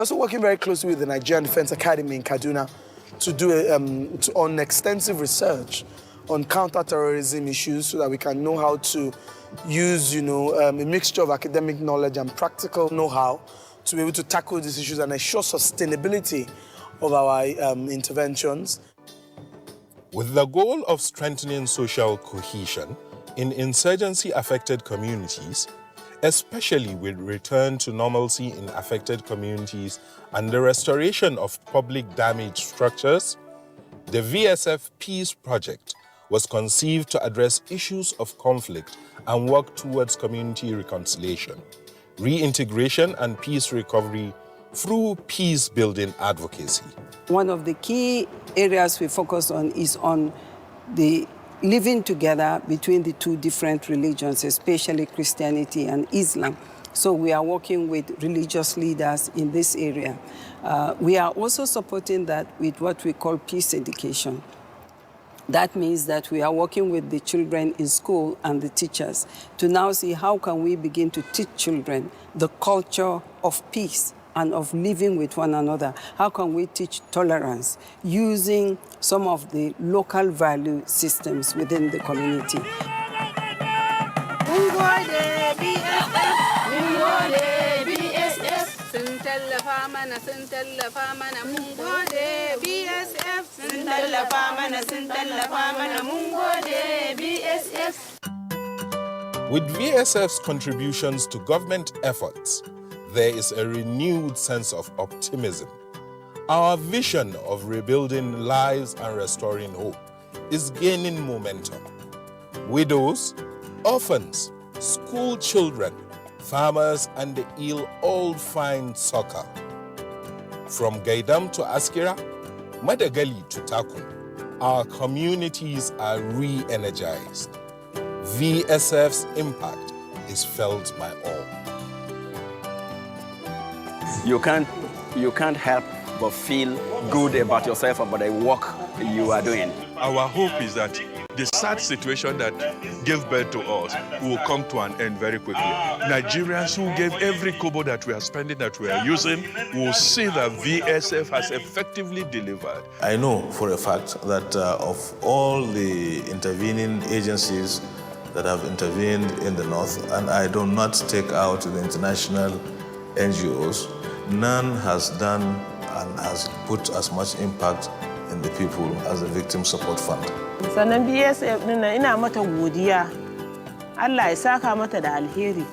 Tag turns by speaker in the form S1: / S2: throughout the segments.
S1: Also working very closely with the Nigerian Defense Academy in Kaduna to do on extensive research on counter-terrorism issues so that we can know how to use, a mixture of academic knowledge and practical know-how to be able to tackle these issues and ensure sustainability of our interventions.
S2: With the goal of strengthening social cohesion in insurgency-affected communities, especially with return to normalcy in affected communities and the restoration of public damaged structures, the VSF Peace Project was conceived to address issues of conflict and work towards community reconciliation, reintegration and peace recovery through peace-building advocacy.
S3: One of the key areas we focus on is on the living together between the two different religions, especially Christianity and Islam. So we are working with religious leaders in this area. We are also supporting that with what we call peace education. That means that we are working with the children in school and the teachers to now see how can we begin to teach children the culture of peace and of living with one another. How can we teach tolerance using some of the local value systems within the community?
S2: With VSF's contributions to government efforts, there is a renewed sense of optimism. Our vision of rebuilding lives and restoring hope is gaining momentum. Widows, orphans, school children, farmers, and the ill all find succor. From Gaidam to Askira, Madagali to Takum, our communities are re-energized. VSF's impact is felt by all.
S4: You can't help but feel good about yourself, about the work you are doing.
S5: Our hope is that the sad situation that gave birth to us will come to an end very quickly. Nigerians who gave every kobo that we are spending, that we are using, will see that VSF has effectively delivered.
S6: I know for a fact that of all the intervening agencies that have intervened in the North, and I do not take out the international NGOs, none has done and has put as much impact in the people as the Victim Support Fund.
S7: Sannan BSF ɗin ina mata godiya. Allah ya saka mata da alheri.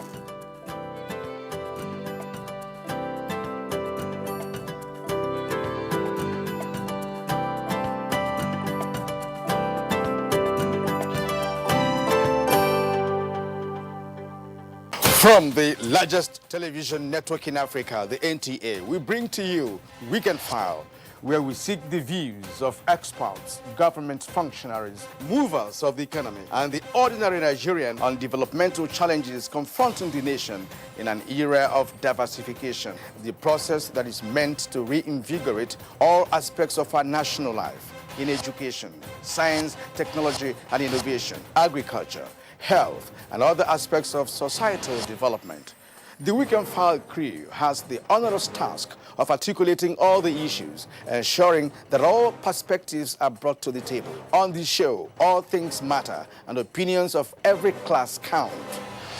S8: From the largest television network in Africa, the NTA, we bring to you Weekend File, where we seek the views of experts, government functionaries, movers of the economy, and the ordinary Nigerian on developmental challenges confronting the nation in an era of diversification, the process that is meant to reinvigorate all aspects of our national life in education, science, technology, and innovation, agriculture, health, and other aspects of societal development. The Weekend File crew has the onerous task of articulating all the issues, ensuring that all perspectives are brought to the table. On the show, all things matter and opinions of every class count.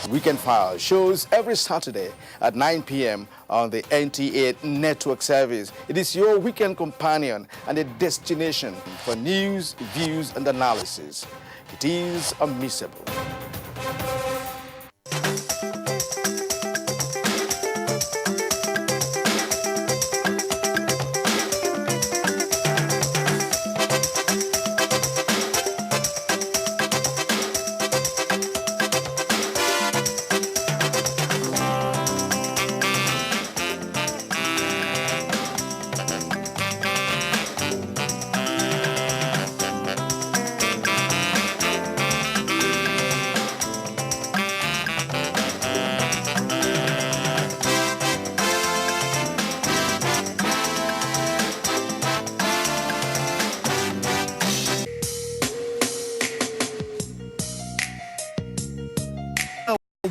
S8: Weekend File shows every Saturday at 9 p.m. on the NTA network service. It is your weekend companion and a destination for news, views, and analysis. It is unmissable.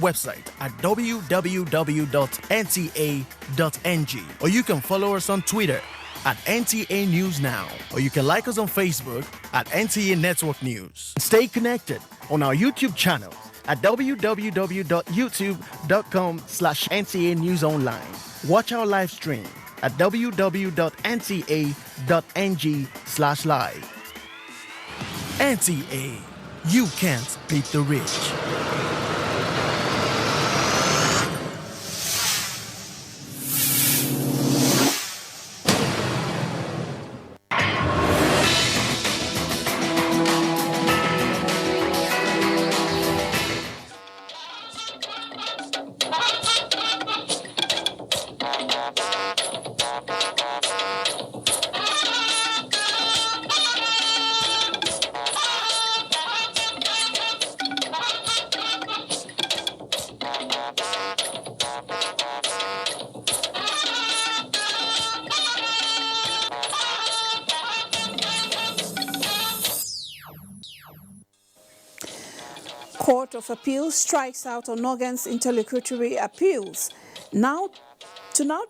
S9: website at www.nta.ng, or you can follow us on Twitter at NTA News Now, or you can like us on Facebook at NTA Network News. Stay connected on our YouTube channel at www.youtube.com/NTA News Online. Watch our live stream at www.nta.ng/live. NTA, you can't beat the rich.
S10: Court of Appeal strikes out on Ogan's interlocutory appeals to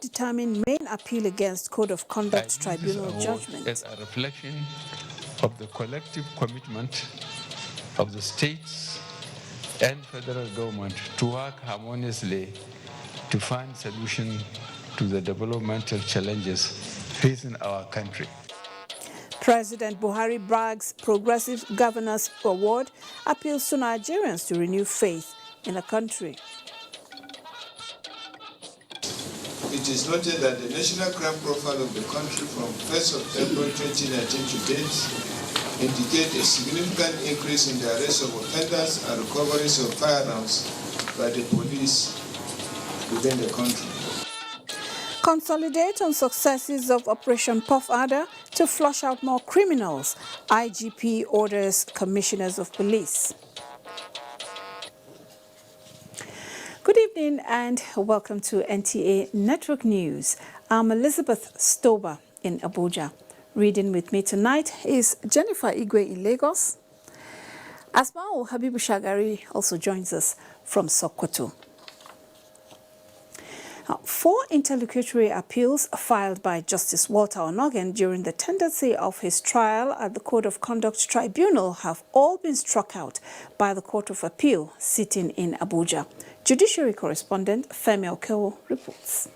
S10: determine main appeal against Code of Conduct Tribunal judgment.
S11: As a reflection of the collective commitment of the states and federal government to work harmoniously to find solutions to the developmental challenges facing our country.
S10: President Buhari brags Progressive Governors Award appeals to Nigerians to renew faith in the country.
S12: It is noted that the national crime profile of the country from 1st of April 2019 to date indicate a significant increase in the arrest of offenders and recoveries of firearms by the police within the country.
S10: Consolidate on successes of Operation Puff Adder to flush out more criminals. IGP orders commissioners of police. Good evening and welcome to NTA Network News. I'm Elizabeth Stober in Abuja. Reading with me tonight is Jennifer Igwe in Lagos. Asmao Habibu Shagari also joins us from Sokoto. 4 interlocutory appeals filed by Justice Walter Onogen during the tendency of his trial at the Code of Conduct Tribunal have all been struck out by the Court of Appeal sitting in Abuja. Judiciary correspondent Femi Okewo reports.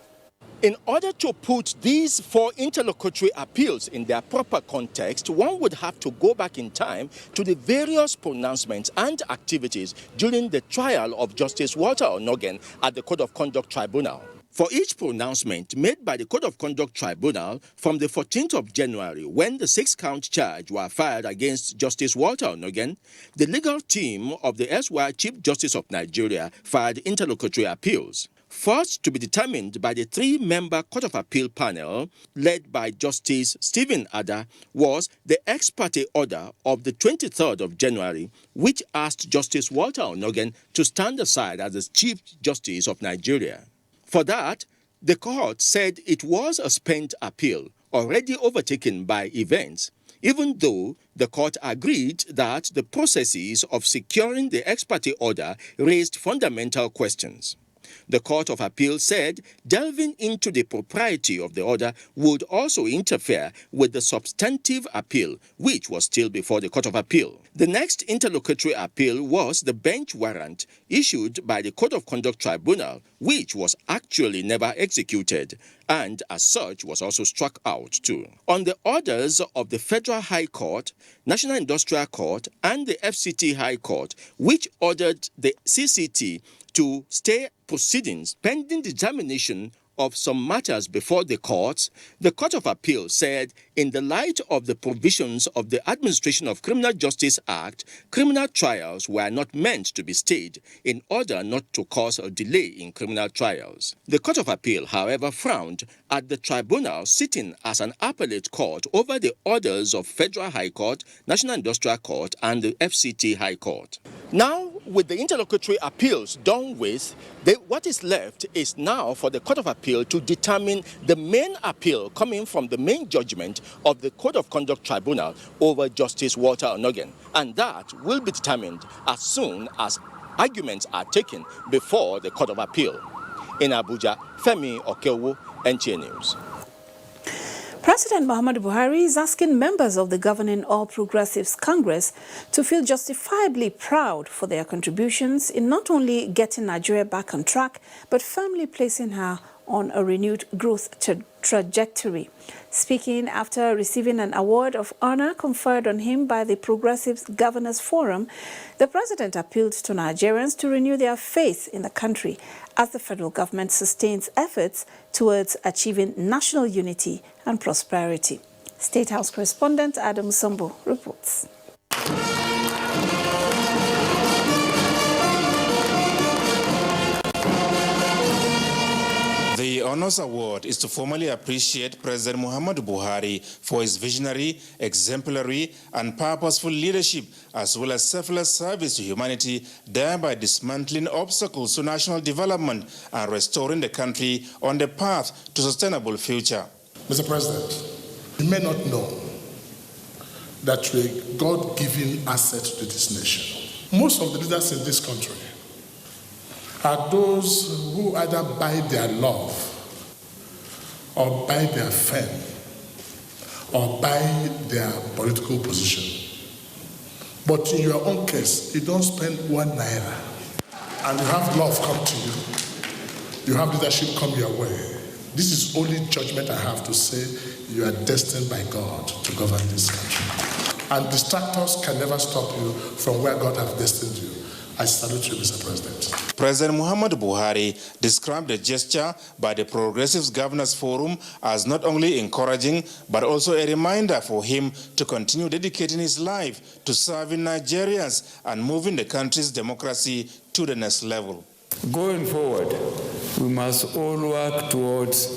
S13: In order to put these 4 interlocutory appeals in their proper context, one would have to go back in time to the various pronouncements and activities during the trial of Justice Walter Onogen at the Code of Conduct Tribunal. For each pronouncement made by the Code of Conduct Tribunal from the 14th of January, when the 6-count charge were filed against Justice Walter Onogen, the legal team of the SY Chief Justice of Nigeria filed interlocutory appeals. First to be determined by the 3-member Court of Appeal panel led by Justice Stephen Adda was the ex parte order of the 23rd of January, which asked Justice Walter Onogen to stand aside as the Chief Justice of Nigeria. For that, the court said it was a spent appeal, already overtaken by events, even though the court agreed that the processes of securing the ex parte order raised fundamental questions. The Court of Appeal said delving into the propriety of the order would also interfere with the substantive appeal, which was still before the Court of Appeal. The next interlocutory appeal was the bench warrant issued by the Code of Conduct Tribunal, which was actually never executed, and as such was also struck out too. On the orders of the Federal High Court, National Industrial Court, and the FCT High Court, which ordered the CCT to stay proceedings pending determination of some matters before the courts, the Court of Appeal said, in the light of the provisions of the Administration of Criminal Justice Act, criminal trials were not meant to be stayed in order not to cause a delay in criminal trials. The Court of Appeal, however, frowned at the tribunal sitting as an appellate court over the orders of Federal High Court, National Industrial Court, and the FCT High Court. Now, with the interlocutory appeals done with, what is left is now for the Court of Appeal to determine the main appeal coming from the main judgment of the Code of Conduct Tribunal over Justice Walter Onogen. And that will be determined as soon as arguments are taken before the Court of Appeal. In Abuja, Femi Okewo, NTA News.
S10: President Muhammadu Buhari is asking members of the governing All Progressives Congress to feel justifiably proud for their contributions in not only getting Nigeria back on track, but firmly placing her on a renewed growth trajectory. Speaking after receiving an award of honor conferred on him by the Progressives Governors Forum, the president appealed to Nigerians to renew their faith in the country as the federal government sustains efforts towards achieving national unity and prosperity. State House correspondent Adam Sambo reports.
S2: The Honours Award is to formally appreciate President Muhammadu Buhari for his visionary, exemplary and purposeful leadership, as well as selfless service to humanity, thereby dismantling obstacles to national development and restoring the country on the path to sustainable future.
S14: Mr. President, you may not know that we're a God-given asset to this nation. Most of the leaders in this country are those who either buy their love or buy their fame or buy their political position. But in your own case, you don't spend 1 naira and you have love come to you. You have leadership come your way. This is only judgment I have to say you are destined by God to govern this country. And distractors can never stop you from where God has destined you. I salute you, Mr. President.
S2: President Muhammadu Buhari described the gesture by the Progressives Governors Forum as not only encouraging, but also a reminder for him to continue dedicating his life to serving Nigerians and moving the country's democracy to the next level.
S11: Going forward, we must all work towards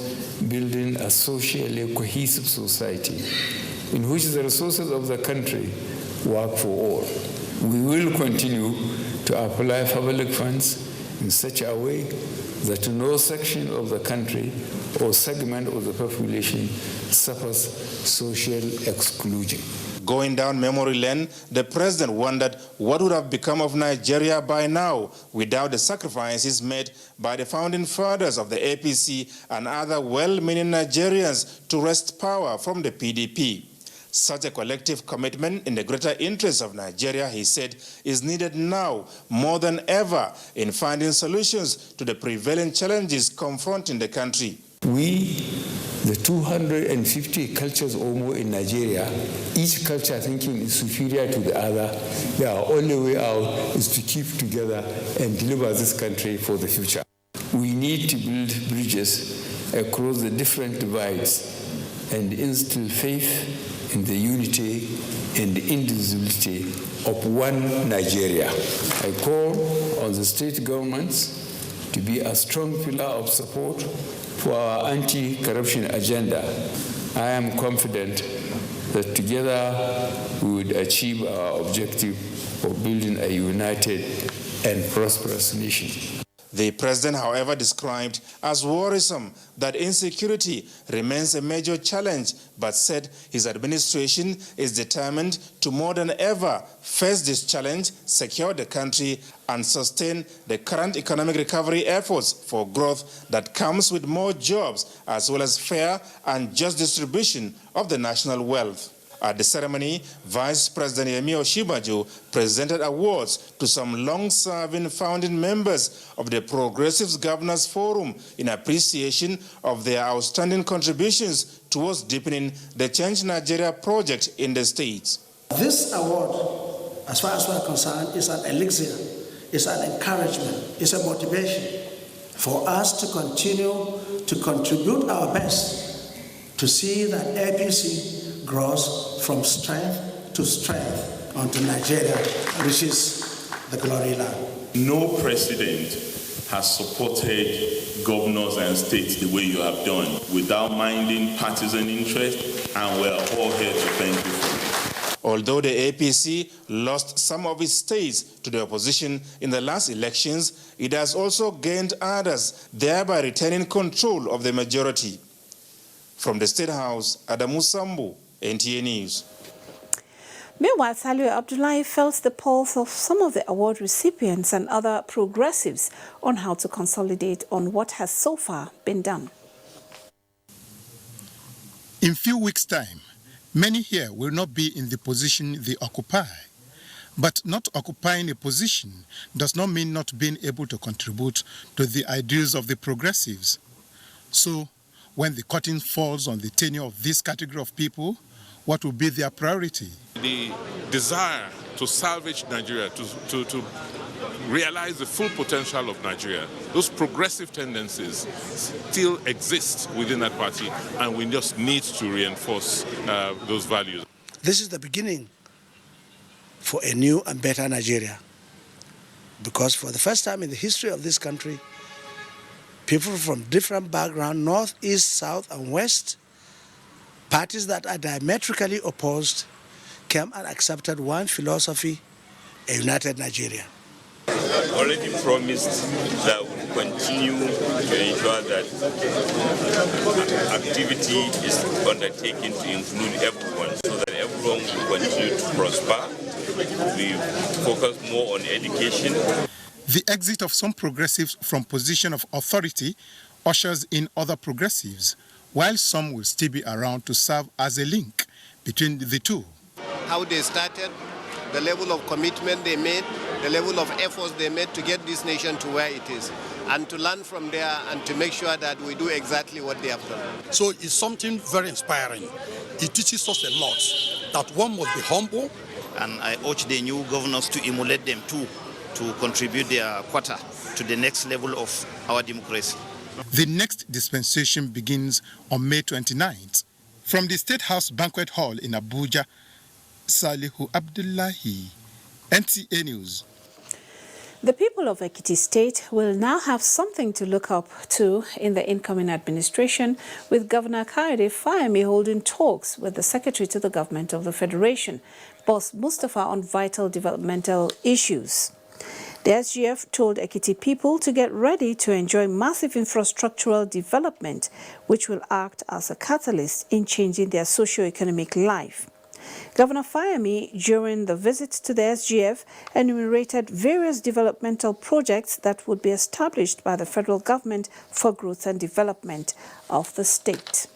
S11: building a socially cohesive society in which the resources of the country work for all. We will continue to apply public funds in such a way that no section of the country or segment of the population suffers social exclusion.
S2: Going down memory lane, the president wondered what would have become of Nigeria by now without the sacrifices made by the founding fathers of the APC and other well-meaning Nigerians to wrest power from the PDP. Such a collective commitment in the greater interest of Nigeria, he said, is needed now more than ever in finding solutions to the prevailing challenges confronting the country.
S11: We, the 250 cultures or more in Nigeria, each culture thinking is superior to the other, the only way out is to keep together and deliver this country for the future. We need to build bridges across the different divides and instill faith in the unity and the indivisibility of one Nigeria. I call on the state governments to be a strong pillar of support for our anti-corruption agenda. I am confident that together we would achieve our objective of building a united and prosperous nation.
S2: The president, however, described as worrisome that insecurity remains a major challenge, but said his administration is determined to more than ever face this challenge, secure the country, and sustain the current economic recovery efforts for growth that comes with more jobs, as well as fair and just distribution of the national wealth. At the ceremony, Vice President Yemi Osinbajo presented awards to some long-serving founding members of the Progressives Governors Forum in appreciation of their outstanding contributions towards deepening the Change Nigeria project in the states.
S15: This award, as far as we're concerned, is an elixir, is an encouragement, is a motivation for us to continue to contribute our best to see that APC grows from strength to strength unto Nigeria, which is the glory land.
S16: No president has supported governors and states the way you have done, without minding partisan interest, and we're all here to thank you for it.
S2: Although the APC lost some of its states to the opposition in the last elections, it has also gained others, thereby retaining control of the majority. From the State House, Adamu Sambu, NTA News.
S10: Meanwhile, Saliu Abdullahi felt the pulse of some of the award recipients and other progressives on how to consolidate on what has so far been done.
S17: In few weeks' time, many here will not be in the position they occupy. But not occupying a position does not mean not being able to contribute to the ideals of the progressives. So, when the curtain falls on the tenure of this category of people, what will be their priority?
S2: The desire to salvage Nigeria, to realize the full potential of Nigeria, those progressive tendencies still exist within that party, and we just need to reinforce those values.
S15: This is the beginning for a new and better Nigeria. Because for the first time in the history of this country, people from different backgrounds, north, east, south, and west, parties that are diametrically opposed, came and accepted one philosophy, a united Nigeria.
S18: Already promised that we'll continue to ensure that activity is undertaken to include everyone, so that everyone will continue to prosper. We focus more on education.
S17: The exit of some progressives from position of authority ushers in other progressives, while some will still be around to serve as a link between the two.
S19: How they started, the level of commitment they made, the level of efforts they made to get this nation to where it is, and to learn from there and to make sure that we do exactly what they have done.
S20: So it's something very inspiring. It teaches us a lot, that one must be humble.
S21: And I urge the new governors to emulate them too, to contribute their quota to the next level of our democracy.
S17: The next dispensation begins on May 29th. From the State House Banquet Hall in Abuja, Salihu Abdullahi, NTA News.
S10: The people of Ekiti State will now have something to look up to in the incoming administration, with Governor Kayode Fayemi holding talks with the Secretary to the Government of the Federation, Boss Mustapha, on vital developmental issues. The SGF told Ekiti people to get ready to enjoy massive infrastructural development, which will act as a catalyst in changing their socio-economic life. Governor Fayemi, during the visit to the SGF, enumerated various developmental projects that would be established by the federal government for growth and development of the state.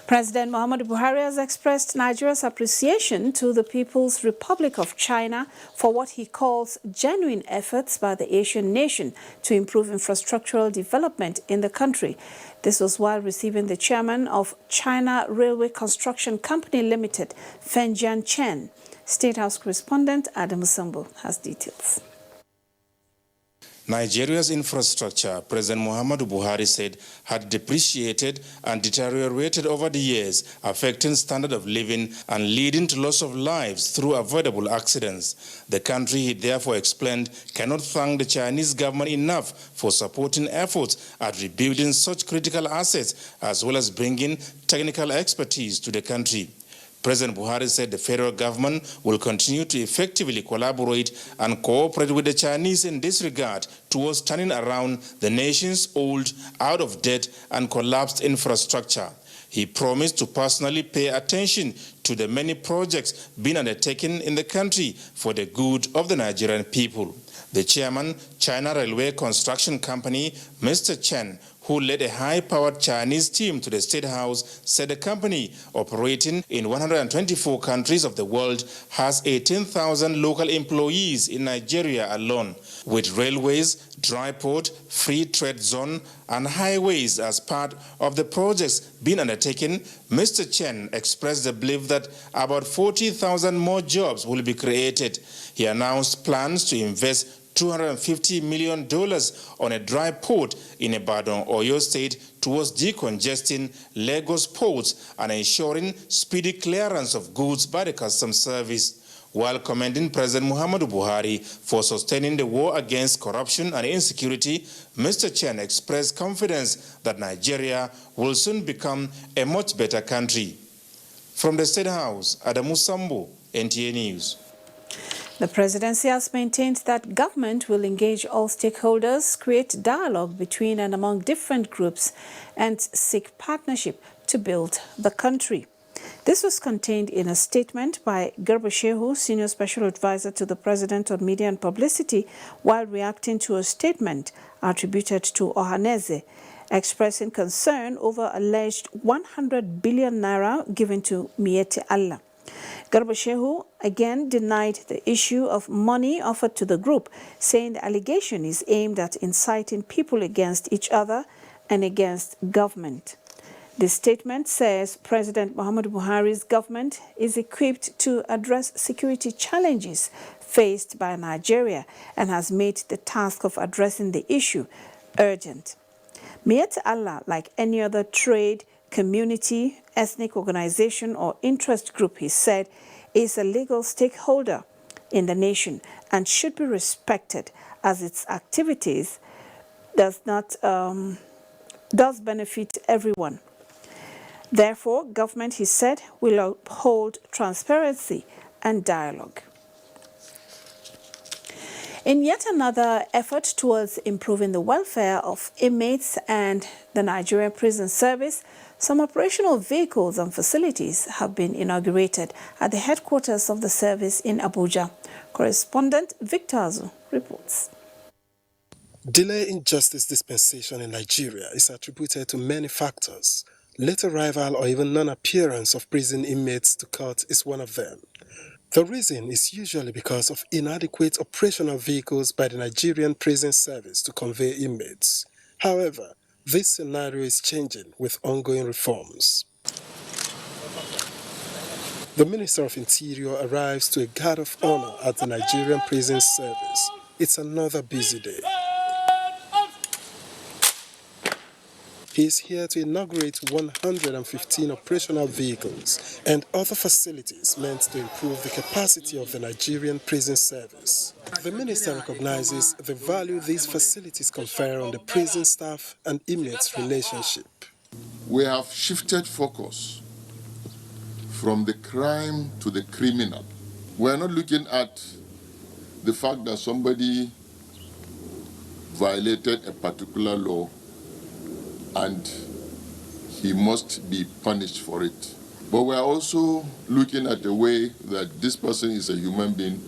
S10: President Muhammadu Buhari has expressed Nigeria's appreciation to the People's Republic of China for what he calls genuine efforts by the Asian nation to improve infrastructural development in the country. This was while receiving the chairman of China Railway Construction Company Limited, Fenjian Chen. State House correspondent Adam Musambo has details.
S22: Nigeria's infrastructure, President Muhammadu Buhari said, had depreciated and deteriorated over the years, affecting standard of living and leading to loss of lives through avoidable accidents. The country, he therefore explained, cannot thank the Chinese government enough for supporting efforts at rebuilding such critical assets, as well as bringing technical expertise to the country. President Buhari said the federal government will continue to effectively collaborate and cooperate with the Chinese in this regard towards turning around the nation's old, out-of-date and collapsed infrastructure. He promised to personally pay attention to the many projects being undertaken in the country for the good of the Nigerian people. The chairman, China Railway Construction Company, Mr. Chen, who led a high-powered Chinese team to the State House, said the company, operating in 124 countries of the world, has 18,000 local employees in Nigeria alone, with railways, dry port, free trade zone, and highways as part of the projects being undertaken. Mr. Chen expressed the belief that about 40,000 more jobs will be created. He announced plans to invest $250 million on a dry port in Ibadan, Oyo State, towards decongesting Lagos ports and ensuring speedy clearance of goods by the Customs Service. While commending President Muhammadu Buhari for sustaining the war against corruption and insecurity, Mr. Chen expressed confidence that Nigeria will soon become a much better country. From the State House, Adamu Sambo, NTA News.
S10: The presidency has maintained that government will engage all stakeholders, create dialogue between and among different groups, and seek partnership to build the country. This was contained in a statement by Garba Shehu, Senior Special Advisor to the President on Media and Publicity, while reacting to a statement attributed to Ohaneze, expressing concern over alleged 100 billion naira given to Miyetti Allah. Garba Shehu again denied the issue of money offered to the group, saying the allegation is aimed at inciting people against each other and against government. The statement says President Muhammadu Buhari's government is equipped to address security challenges faced by Nigeria and has made the task of addressing the issue urgent. Miyetti Allah, like any other trade, community, ethnic organization or interest group, he said, is a legal stakeholder in the nation and should be respected as its activities does benefit everyone. Therefore, government, he said, will uphold transparency and dialogue. In yet another effort towards improving the welfare of inmates and the Nigerian prison service, some operational vehicles and facilities have been inaugurated at the headquarters of the service in Abuja. Correspondent Victor Azu reports.
S1: Delay in justice dispensation in Nigeria is attributed to many factors. Late arrival or even non-appearance of prison inmates to court is one of them. The reason is usually because of inadequate operational vehicles by the Nigerian prison service to convey inmates. However, this scenario is changing with ongoing reforms. The Minister of Interior arrives to a guard of honor at the Nigerian prison service. It's another busy day. He is here to inaugurate 115 operational vehicles and other facilities meant to improve the capacity of the Nigerian prison service. The minister recognizes the value these facilities confer on the prison staff and inmates' relationship.
S3: We have shifted focus from the crime to the criminal. We are not looking at the fact that somebody violated a particular law and he must be punished for it. But we are also looking at the way that this person is a human being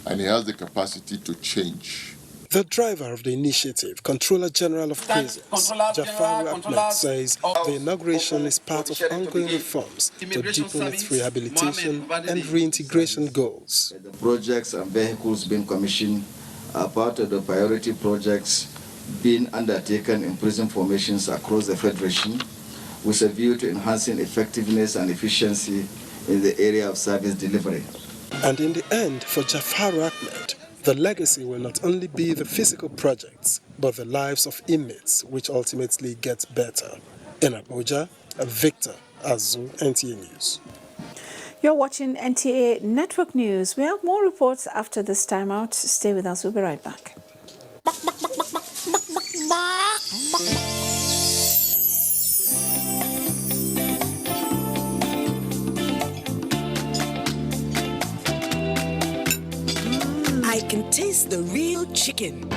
S3: and he has the capacity to change.
S1: The driver of the initiative, Controller General of Prisons, Jafaru Ahmed, says the inauguration is part of ongoing reforms to deepen its rehabilitation and reintegration goals.
S23: The projects and vehicles being commissioned are part of the priority projects being undertaken in prison formations across the Federation with a view to enhancing effectiveness and efficiency in the area of service delivery.
S1: And in the end, for Jafaru Ahmed, the legacy will not only be the physical projects, but the lives of inmates, which ultimately get better. In Abuja, Victor Azu, NTA News.
S10: You're watching NTA Network News. We have more reports after this time out. Stay with us. We'll be right back.
S24: I can taste the real chicken.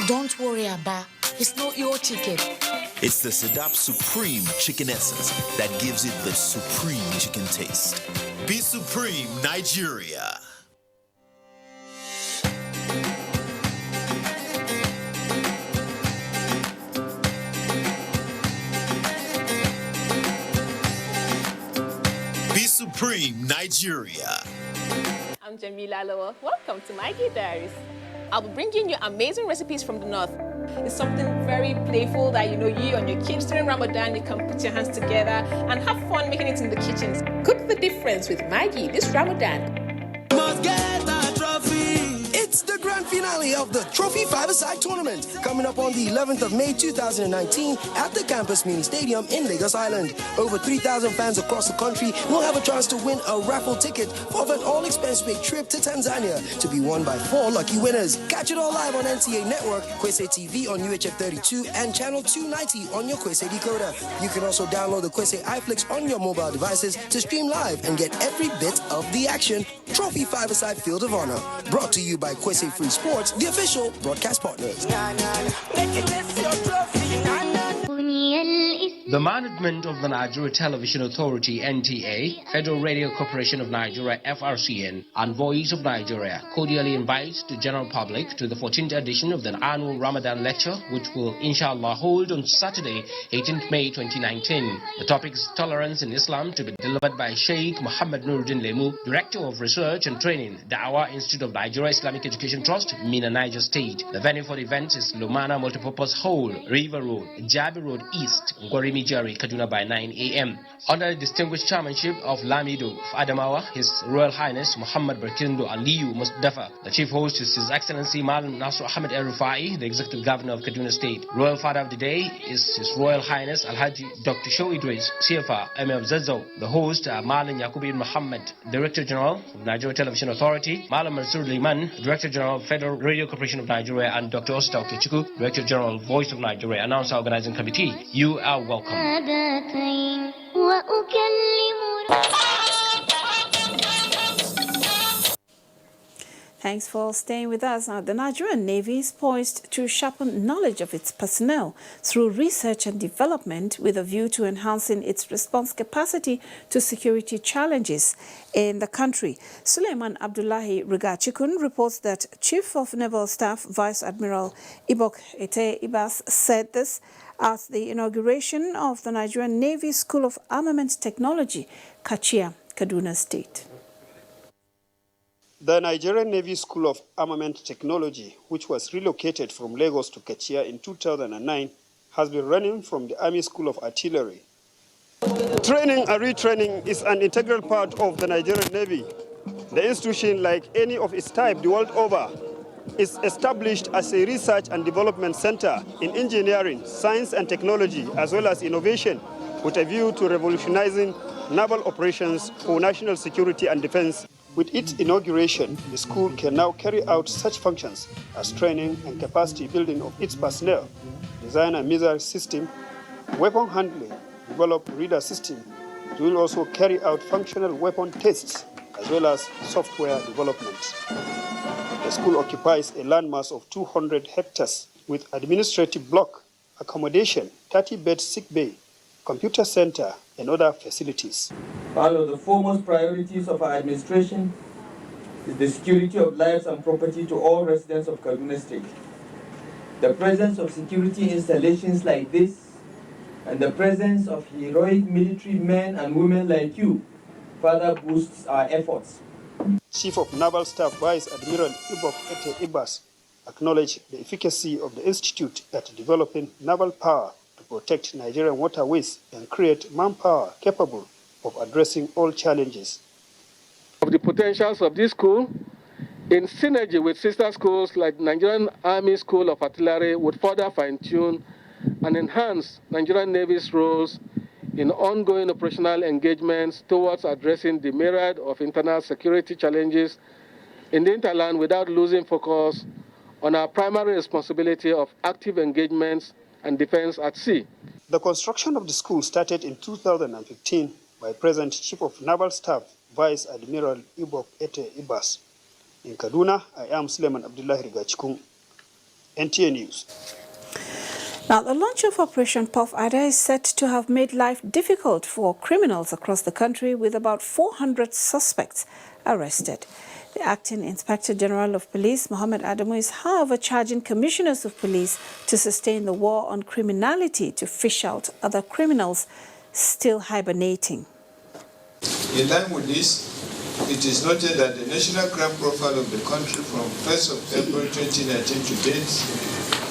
S25: Don't worry, Abba. It's not your chicken.
S26: It's the Sadap Supreme Chicken Essence that gives it the supreme chicken taste. Be Supreme, Nigeria. Be Supreme, Nigeria.
S27: I'm Jamila Loa. Welcome to Maggie Diaries. I'll be bringing you amazing recipes from the north. It's something very playful that you and your kids during Ramadan, you can put your hands together and have fun making it in the kitchens. Cook the difference with Maggie this Ramadan.
S24: Must get that trophy. It's the grand finale of the Trophy Five-a-Side Tournament coming up on the 11th of May 2019 at the Campus Mini Stadium in Lagos Island. Over 3,000 fans across the country will have a chance to win a raffle ticket for an all-expense-paid trip to Tanzania to be won by 4 lucky winners. Catch it all live on NTA Network, Kwese TV on UHF 32 and Channel 290 on your Kwese decoder. You can also download the Kwese iFlix on your mobile devices to stream live and get every bit of the action. Trophy Five-a-Side Field of Honor, brought to you by Kwese Free Sports, the official broadcast partners.
S4: The management of the Nigeria Television Authority (NTA), Federal Radio Corporation of Nigeria (FRCN), and Voice of Nigeria cordially invites the general public to the 14th edition of the annual Ramadan lecture, which will inshallah hold on Saturday, 18th May 2019. The topic is Tolerance in Islam, to be delivered by Sheikh Muhammad Nuruddin Lemu, Director of Research and Training, Dawah Institute of Nigeria Islamic Education Trust, Mina, Niger State. The venue for the event is Lumana Multipurpose Hall, River Road, Jabi Road East, Ngorimi Jari, Kaduna by 9 a.m. Under the distinguished chairmanship of Lamido of Adamawa, His Royal Highness Muhammad Barkindo Aliyu Mustafa. The chief host is His Excellency Malam Nasru Ahmed El-Rufai, the Executive Governor of Kaduna State. Royal Father of the Day is His Royal Highness Alhaji Dr. Show Idris, CFA, Emir of Zazzau. The host Malam Yakubi Muhammad, Director General of Nigeria Television Authority, Malam Mansur Liman, Director General of Federal Radio Corporation of Nigeria, and Dr. Osita Okechukwu, Director General of Voice of Nigeria. Announcer Organizing Committee, you are welcome.
S10: Thanks for staying with us. Now, the Nigerian Navy is poised to sharpen knowledge of its personnel through research and development with a view to enhancing its response capacity to security challenges in the country. Suleiman Abdullahi Rigachikun reports that Chief of Naval Staff Vice Admiral Ibok Ete Ibas said this at the inauguration of the Nigerian Navy School of Armament Technology, Kachia, Kaduna State.
S5: The Nigerian Navy School of Armament Technology, which was relocated from Lagos to Kachia in 2009, has been running from the Army School of Artillery. Training and retraining is an integral part of the Nigerian Navy. The institution, like any of its type the world over, is established as a research and development center in engineering, science and technology, as well as innovation, with a view to revolutionizing naval operations for national security and defense. With its inauguration, the school can now carry out such functions as training and capacity building of its personnel, design a missile system, weapon handling, develop radar system. It will also carry out functional weapon tests as well as software development. The school occupies a landmass of 200 hectares with administrative block, accommodation, 30-bed sick bay, computer center, and other facilities.
S6: One of the foremost priorities of our administration is the security of lives and property to all residents of Kaduna State. The presence of security installations like this and the presence of heroic military men and women like you further boosts our efforts.
S5: Chief of Naval Staff Vice Admiral Ibok Ete Ibas acknowledged the efficacy of the institute at developing naval power to protect Nigerian waterways and create manpower capable of addressing all challenges.
S7: Of the potentials of this school, in synergy with sister schools like Nigerian Army School of Artillery, would further fine-tune and enhance Nigerian Navy's roles in ongoing operational engagements towards addressing the myriad of internal security challenges in the hinterland without losing focus on our primary responsibility of active engagements and defense at sea.
S5: The construction of the school started in 2015 by present Chief of Naval Staff Vice Admiral Ibok Ete Ibas. In Kaduna, I am Suleiman Abdullahi Rigachikun, NTA News.
S10: Now, the launch of Operation Puff Ada is set to have made life difficult for criminals across the country, with about 400 suspects arrested. The Acting Inspector General of Police, Mohammed Adamu, is however charging commissioners of police to sustain the war on criminality to fish out other criminals still hibernating.
S8: In line with this, it is noted that the national crime profile of the country from 1st of April 2019 to date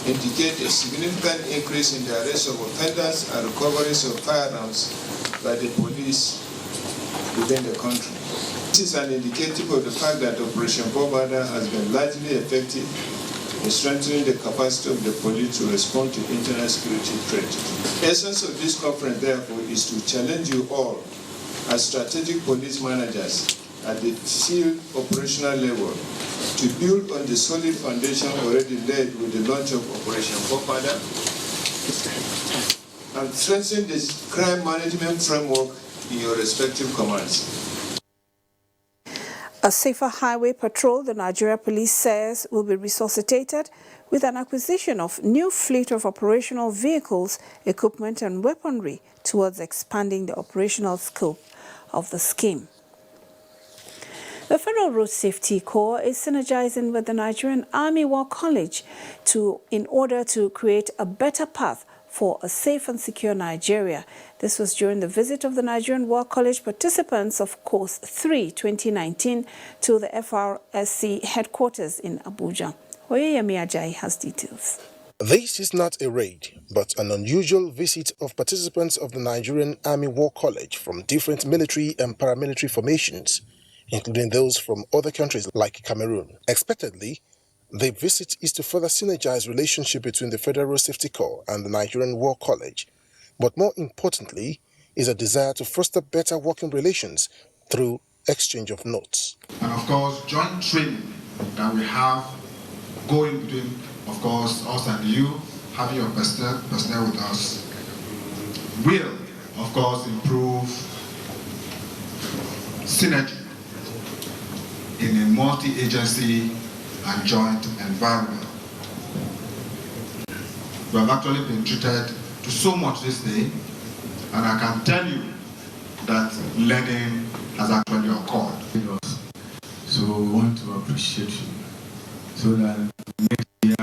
S8: indicate a significant increase in the arrest of offenders and recoveries of firearms by the police within the country. This is an indicative of the fact that Operation Bobada has been largely effective in strengthening the capacity of the police to respond to internal security threats. The essence of this conference, therefore, is to challenge you all as strategic police managers at the field operational level to build on the solid foundation already laid with the launch of Operation Bobada and strengthen the crime management framework in your respective commands.
S10: A safer highway patrol, the Nigeria Police says, will be resuscitated with an acquisition of new fleet of operational vehicles, equipment and weaponry towards expanding the operational scope of the scheme. The Federal Road Safety Corps is synergizing with the Nigerian Army War College in order to create a better path for a safe and secure Nigeria. This was during the visit of the Nigerian War College participants of Course 3 2019 to the FRSC headquarters in Abuja. Oyeyemi Ajayi has details.
S2: This is not a raid, but an unusual visit of participants of the Nigerian Army War College from different military and paramilitary formations, including those from other countries like Cameroon. Expectedly, the visit is to further synergize relationship between the Federal Road Safety Corps and the Nigerian War College, but more importantly, is a desire to foster better working relations through exchange of notes.
S9: And of course, joint training that we have going between, of course, us and you, having your personnel with us, will, of course, improve synergy in a multi-agency and joint environment. We have actually been treated to so much this day, and I can tell you that learning has actually occurred.
S11: So we want to appreciate you, so that next year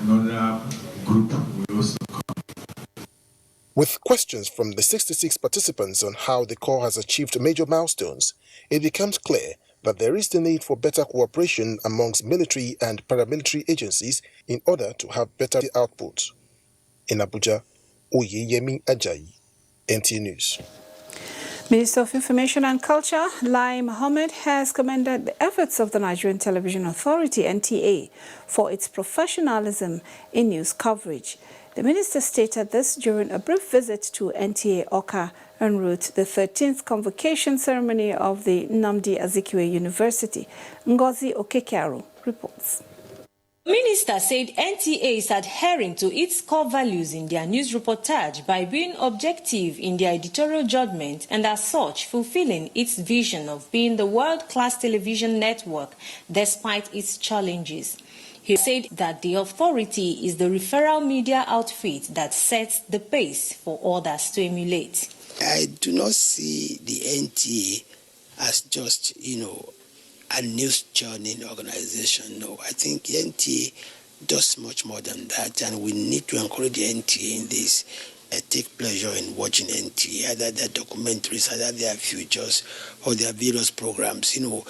S11: another group will also come.
S2: With questions from the 66 participants on how the Corps has achieved major milestones, it becomes clear that there is the need for better cooperation amongst military and paramilitary agencies in order to have better output. In Abuja, Oyeyemi Ajayi, NTA News.
S10: Minister of Information and Culture, Lai Mohammed, has commended the efforts of the Nigerian Television Authority, NTA, for its professionalism in news coverage. The minister stated this during a brief visit to NTA Awka en route the 13th convocation ceremony of the Nnamdi Azikiwe University. Ngozi Okekaru reports.
S12: The minister said NTA is adhering to its core values in their news reportage by being objective in their editorial judgment and as such fulfilling its vision of being the world-class television network despite its challenges. He said that the authority is the referral media outfit that sets the pace for others to emulate.
S13: I do not see the NTA as just, a news churning organization. No, I think NTA does much more than that, and we need to encourage the NTA in this. Take pleasure in watching NTA, either their documentaries, either their futures, or their various programs. You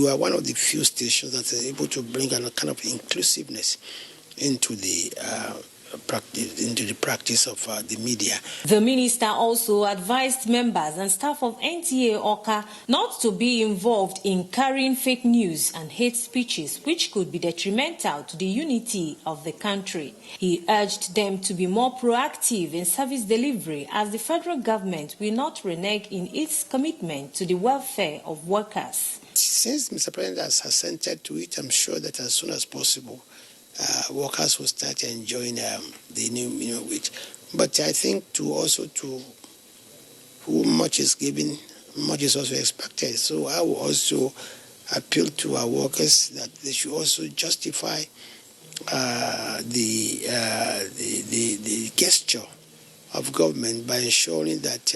S13: are one of the few stations that are able to bring a kind of inclusiveness into the practice of the media.
S12: The minister also advised members and staff of NTA Awka not to be involved in carrying fake news and hate speeches, which could be detrimental to the unity of the country. He urged them to be more proactive in service delivery, as the federal government will not renege in its commitment to the welfare of workers.
S13: Since Mr. President has assented to it, I'm sure that as soon as possible, workers will start enjoying the new wage. But I think to whom much is given, much is also expected. So I will also appeal to our workers that they should also justify the gesture of government by ensuring that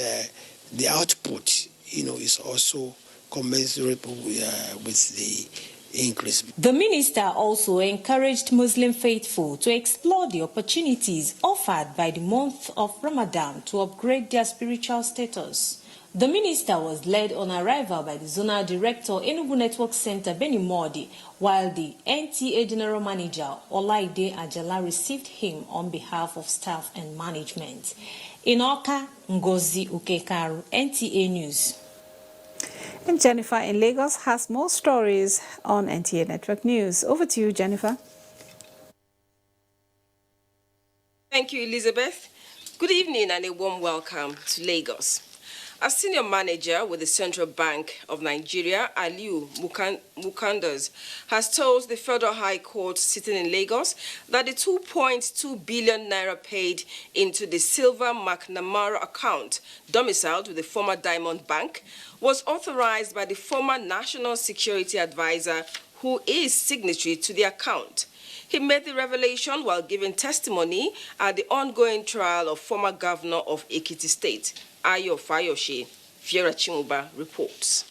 S13: the output, is also commensurate with the increase.
S12: The minister also encouraged Muslim faithful to explore the opportunities offered by the month of Ramadan to upgrade their spiritual status. The minister was led on arrival by the Zonal Director, Enugu Network Center, Benny Modi, while the NTA General Manager, Olaide Ajala, received him on behalf of staff and management. In Awka, Ngozi Okekaru, NTA News.
S10: And Jennifer in Lagos has more stories on NTA Network News. Over to you, Jennifer.
S14: Thank you, Elizabeth. Good evening and a warm welcome to Lagos. A senior manager with the Central Bank of Nigeria, Aliu Mukandas, has told the Federal High Court sitting in Lagos that the 2.2 billion naira paid into the Silver McNamara account, domiciled with the former Diamond Bank, was authorized by the former National Security Advisor, who is signatory to the account. He made the revelation while giving testimony at the ongoing trial of former governor of Ekiti State, Ayo Fayoshe. Fiera Chimuba reports.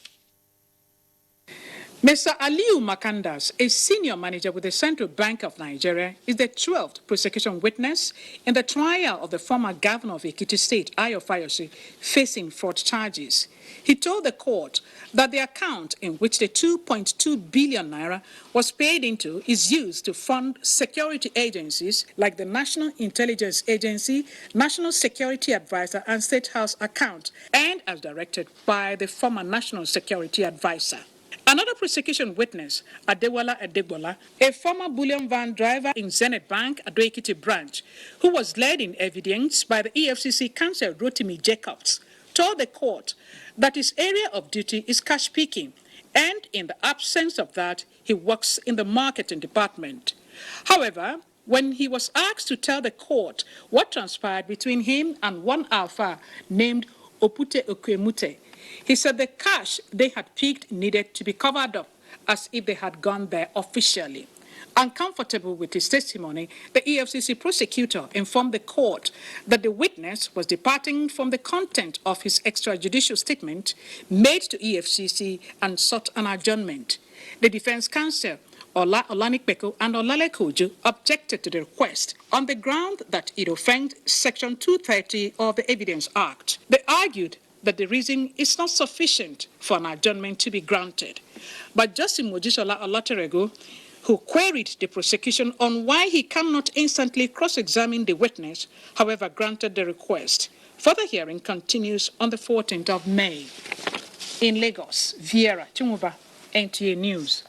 S15: Mr. Aliu Makandas, a senior manager with the Central Bank of Nigeria, is the 12th prosecution witness in the trial of the former governor of Ekiti State, Ayo Fayoshe, facing fraud charges. He told the court that the account in which the 2.2 billion naira was paid into is used to fund security agencies like the National Intelligence Agency, National Security Advisor, and State House account, and as directed by the former National Security Advisor. Another prosecution witness, Adewala Adegbola, a former bullion van driver in Zenith Bank at Ekiti branch, who was led in evidence by the EFCC counsel Rotimi Jacobs, told the court that his area of duty is cash picking, and in the absence of that, he works in the marketing department. However, when he was asked to tell the court what transpired between him and one alpha named Opute Okwemute, he said the cash they had picked needed to be covered up as if they had gone there officially. Uncomfortable with his testimony, the EFCC prosecutor informed the court that the witness was departing from the content of his extrajudicial statement made to EFCC and sought an adjournment. The defense counsel, Ola Olanikbeko and Olale Koju, objected to the request on the ground that it offended Section 230 of the Evidence Act. They argued that the reason is not sufficient for an adjournment to be granted. But Justice Mojisola Olaterego, who queried the prosecution on why he cannot instantly cross-examine the witness, however, granted the request. Further hearing continues on the 14th of May. In Lagos, Viera Chumuba, NTA News.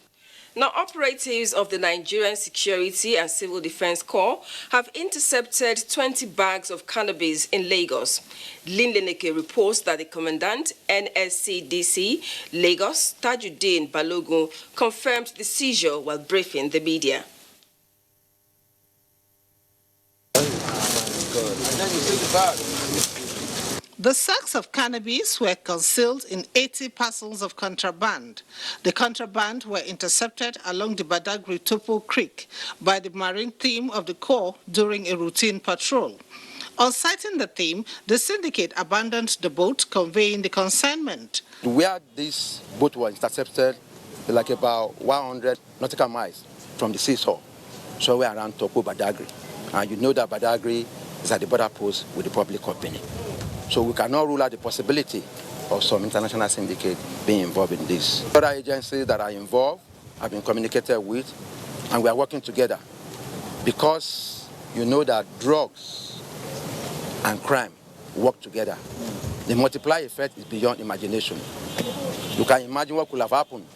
S14: Now, operatives of the Nigerian Security and Civil Defense Corps have intercepted 20 bags of cannabis in Lagos. Lin Leneke reports that the Commandant, NSCDC Lagos, Tajuddin Balogun, confirmed the seizure while briefing the media.
S16: The sacks of cannabis were concealed in 80 parcels of contraband. The contraband were intercepted along the Badagry Topo Creek by the marine team of the Corps during a routine patrol. On sighting the team, the syndicate abandoned the boat conveying the consignment.
S18: Where this boat was intercepted, like about 100 nautical miles from the seashore, so we're around Topo Badagry. And you know that Badagry is at the border post with the public company. So we cannot rule out the possibility of some international syndicate being involved in this. Other agencies that are involved have been communicated with, and we are working together because you know that drugs and crime work together. The multiplier effect is beyond imagination. You can imagine what could have happened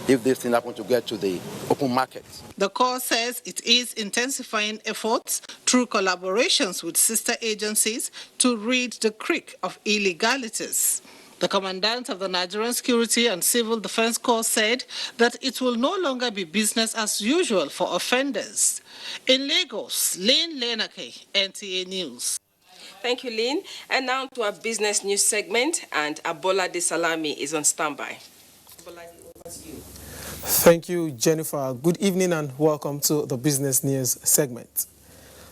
S18: if this thing happened to get to the open market.
S16: The Corps says it is intensifying efforts through collaborations with sister agencies to rid the creek of illegalities. The Commandant of the Nigerian Security and Civil Defense Corps said that it will no longer be business as usual for offenders. In Lagos, Lane Lenake, NTA News.
S14: Thank you, Lynn. And now to our business news segment, and Abola De Salami is on standby. Abola, over to you.
S19: Thank you, Jennifer. Good evening and welcome to the business news segment.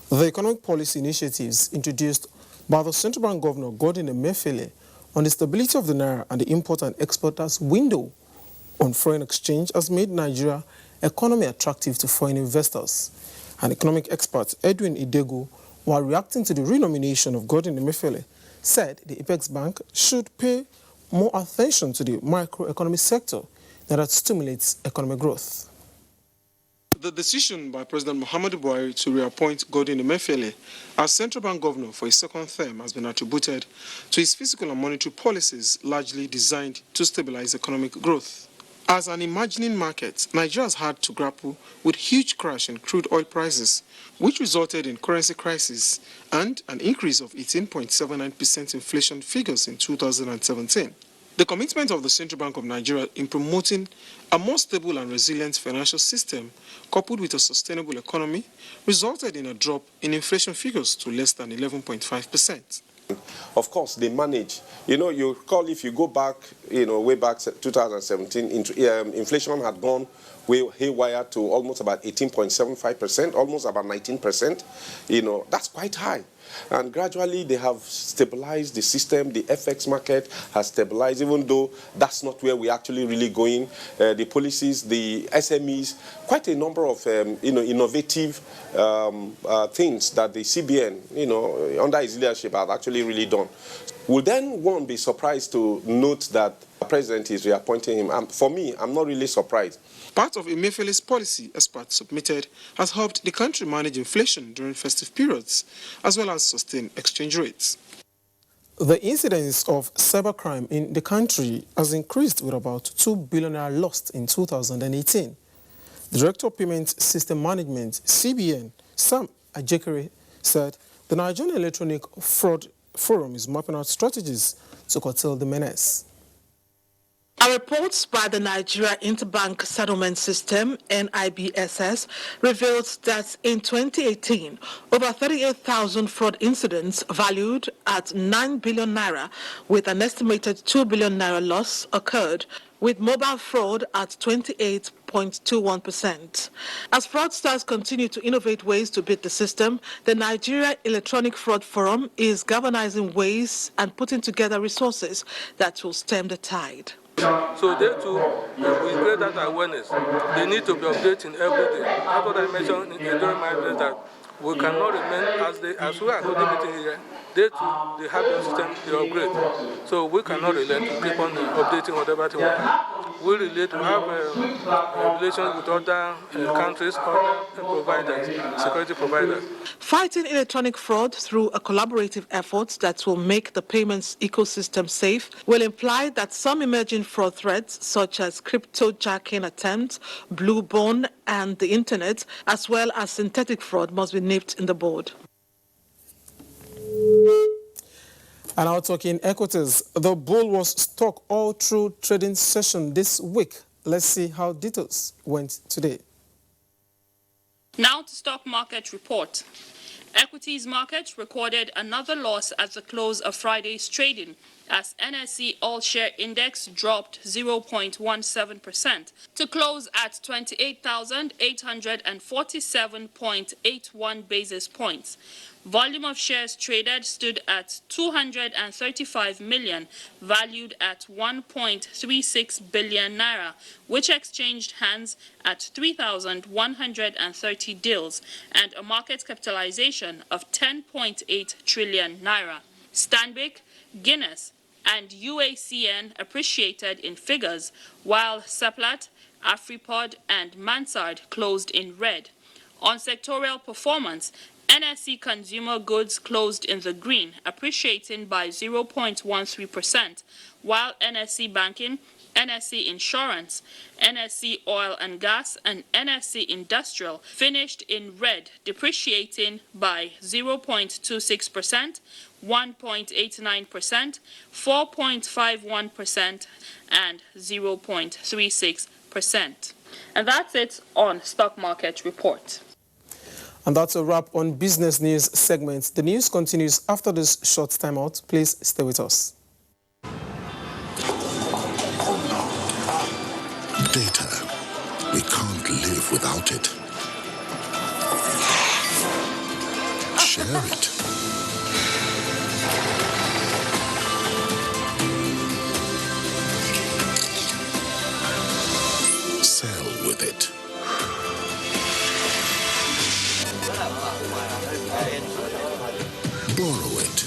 S19: The economic policy initiatives introduced by the Central Bank Governor Godwin Emefiele on the stability of the Naira and the import and exporters window on foreign exchange has made Nigeria economy attractive to foreign investors. And economic expert Edwin Idegu, while reacting to the renomination of Godwin Emefiele, said the Apex Bank should pay more attention to the microeconomy sector that stimulates economic growth. The decision by President Muhammadu Buhari to reappoint Godwin Emefiele as Central Bank Governor for a second term has been attributed to his fiscal and monetary policies largely designed to stabilize economic growth. As an emerging market, Nigeria has had to grapple with huge crash in crude oil prices, which resulted in currency crisis and an increase of 18.79% inflation figures in 2017. The commitment of the Central Bank of Nigeria in promoting a more stable and resilient financial system, coupled with a sustainable economy, resulted in a drop in inflation figures to less than 11.5%.
S1: Of course, they manage. You recall if you go back, way back 2017, inflation had gone way haywire to almost about 18.75%, almost about 19%. That's quite high. And gradually they have stabilized the system. The FX market has stabilized, even though that's not where we're actually really going. The policies, the SMEs, quite a number of innovative things that the CBN, under his leadership, have actually really done. Will then one be surprised to note that the president is reappointing him? For me, I'm not really surprised.
S19: Part of Emefiele's policy, as part submitted, has helped the country manage inflation during festive periods, as well as sustain exchange rates. The incidence of cybercrime in the country has increased with about 2 billion naira lost in 2018. The Director of Payment System Management, CBN, Sam Ajekere, said the Nigerian Electronic Fraud Forum is mapping out strategies to curtail the menace.
S16: A report by the Nigeria Interbank Settlement System, NIBSS, reveals that in 2018, over 38,000 fraud incidents valued at 9 billion naira with an estimated 2 billion naira loss occurred, with mobile fraud at 28.21%. As fraudsters continue to innovate ways to beat the system, the Nigeria Electronic Fraud Forum is galvanizing ways and putting together resources that will stem the tide.
S7: So they too, with great data awareness, they need to be updating every day. That's what I mentioned during my address, that we cannot remain as we are holding meeting here. They too, they have their system, they upgrade. So we cannot relent to keep on updating whatever thing we have. We relate to have relations with other countries, other providers, security providers.
S16: Fighting electronic fraud through a collaborative effort that will make the payments ecosystem safe will imply that some emerging fraud threats, such as crypto-jacking attempts, blue bond, and the internet, as well as synthetic fraud, must be nipped in the bud.
S19: And now talking equities, the bull was stuck all through trading session this week. Let's see how details went today.
S3: Now to stock market report. Equities market recorded another loss at the close of Friday's trading as NSE All-Share Index dropped 0.17% to close at 28,847.81 basis points. Volume of shares traded stood at 235 million, valued at 1.36 billion naira, which exchanged hands at 3,130 deals and a market capitalization of 10.8 trillion naira. Stanbic, Guinness, and UACN appreciated in figures, while Seplat, Afripod, and Mansard closed in red. On sectorial performance, NSE Consumer Goods closed in the green, appreciating by 0.13%, while NSE Banking, NSE Insurance, NSE Oil and Gas, and NSE Industrial finished in red, depreciating by 0.26%, 1.89%, 4.51%, and 0.36%. And that's it on Stock Market Report.
S19: And that's a wrap on Business News segment. The news continues after this short timeout. Please stay with us.
S17: Data. We can't live without it. Share it. Sell with it. Borrow it.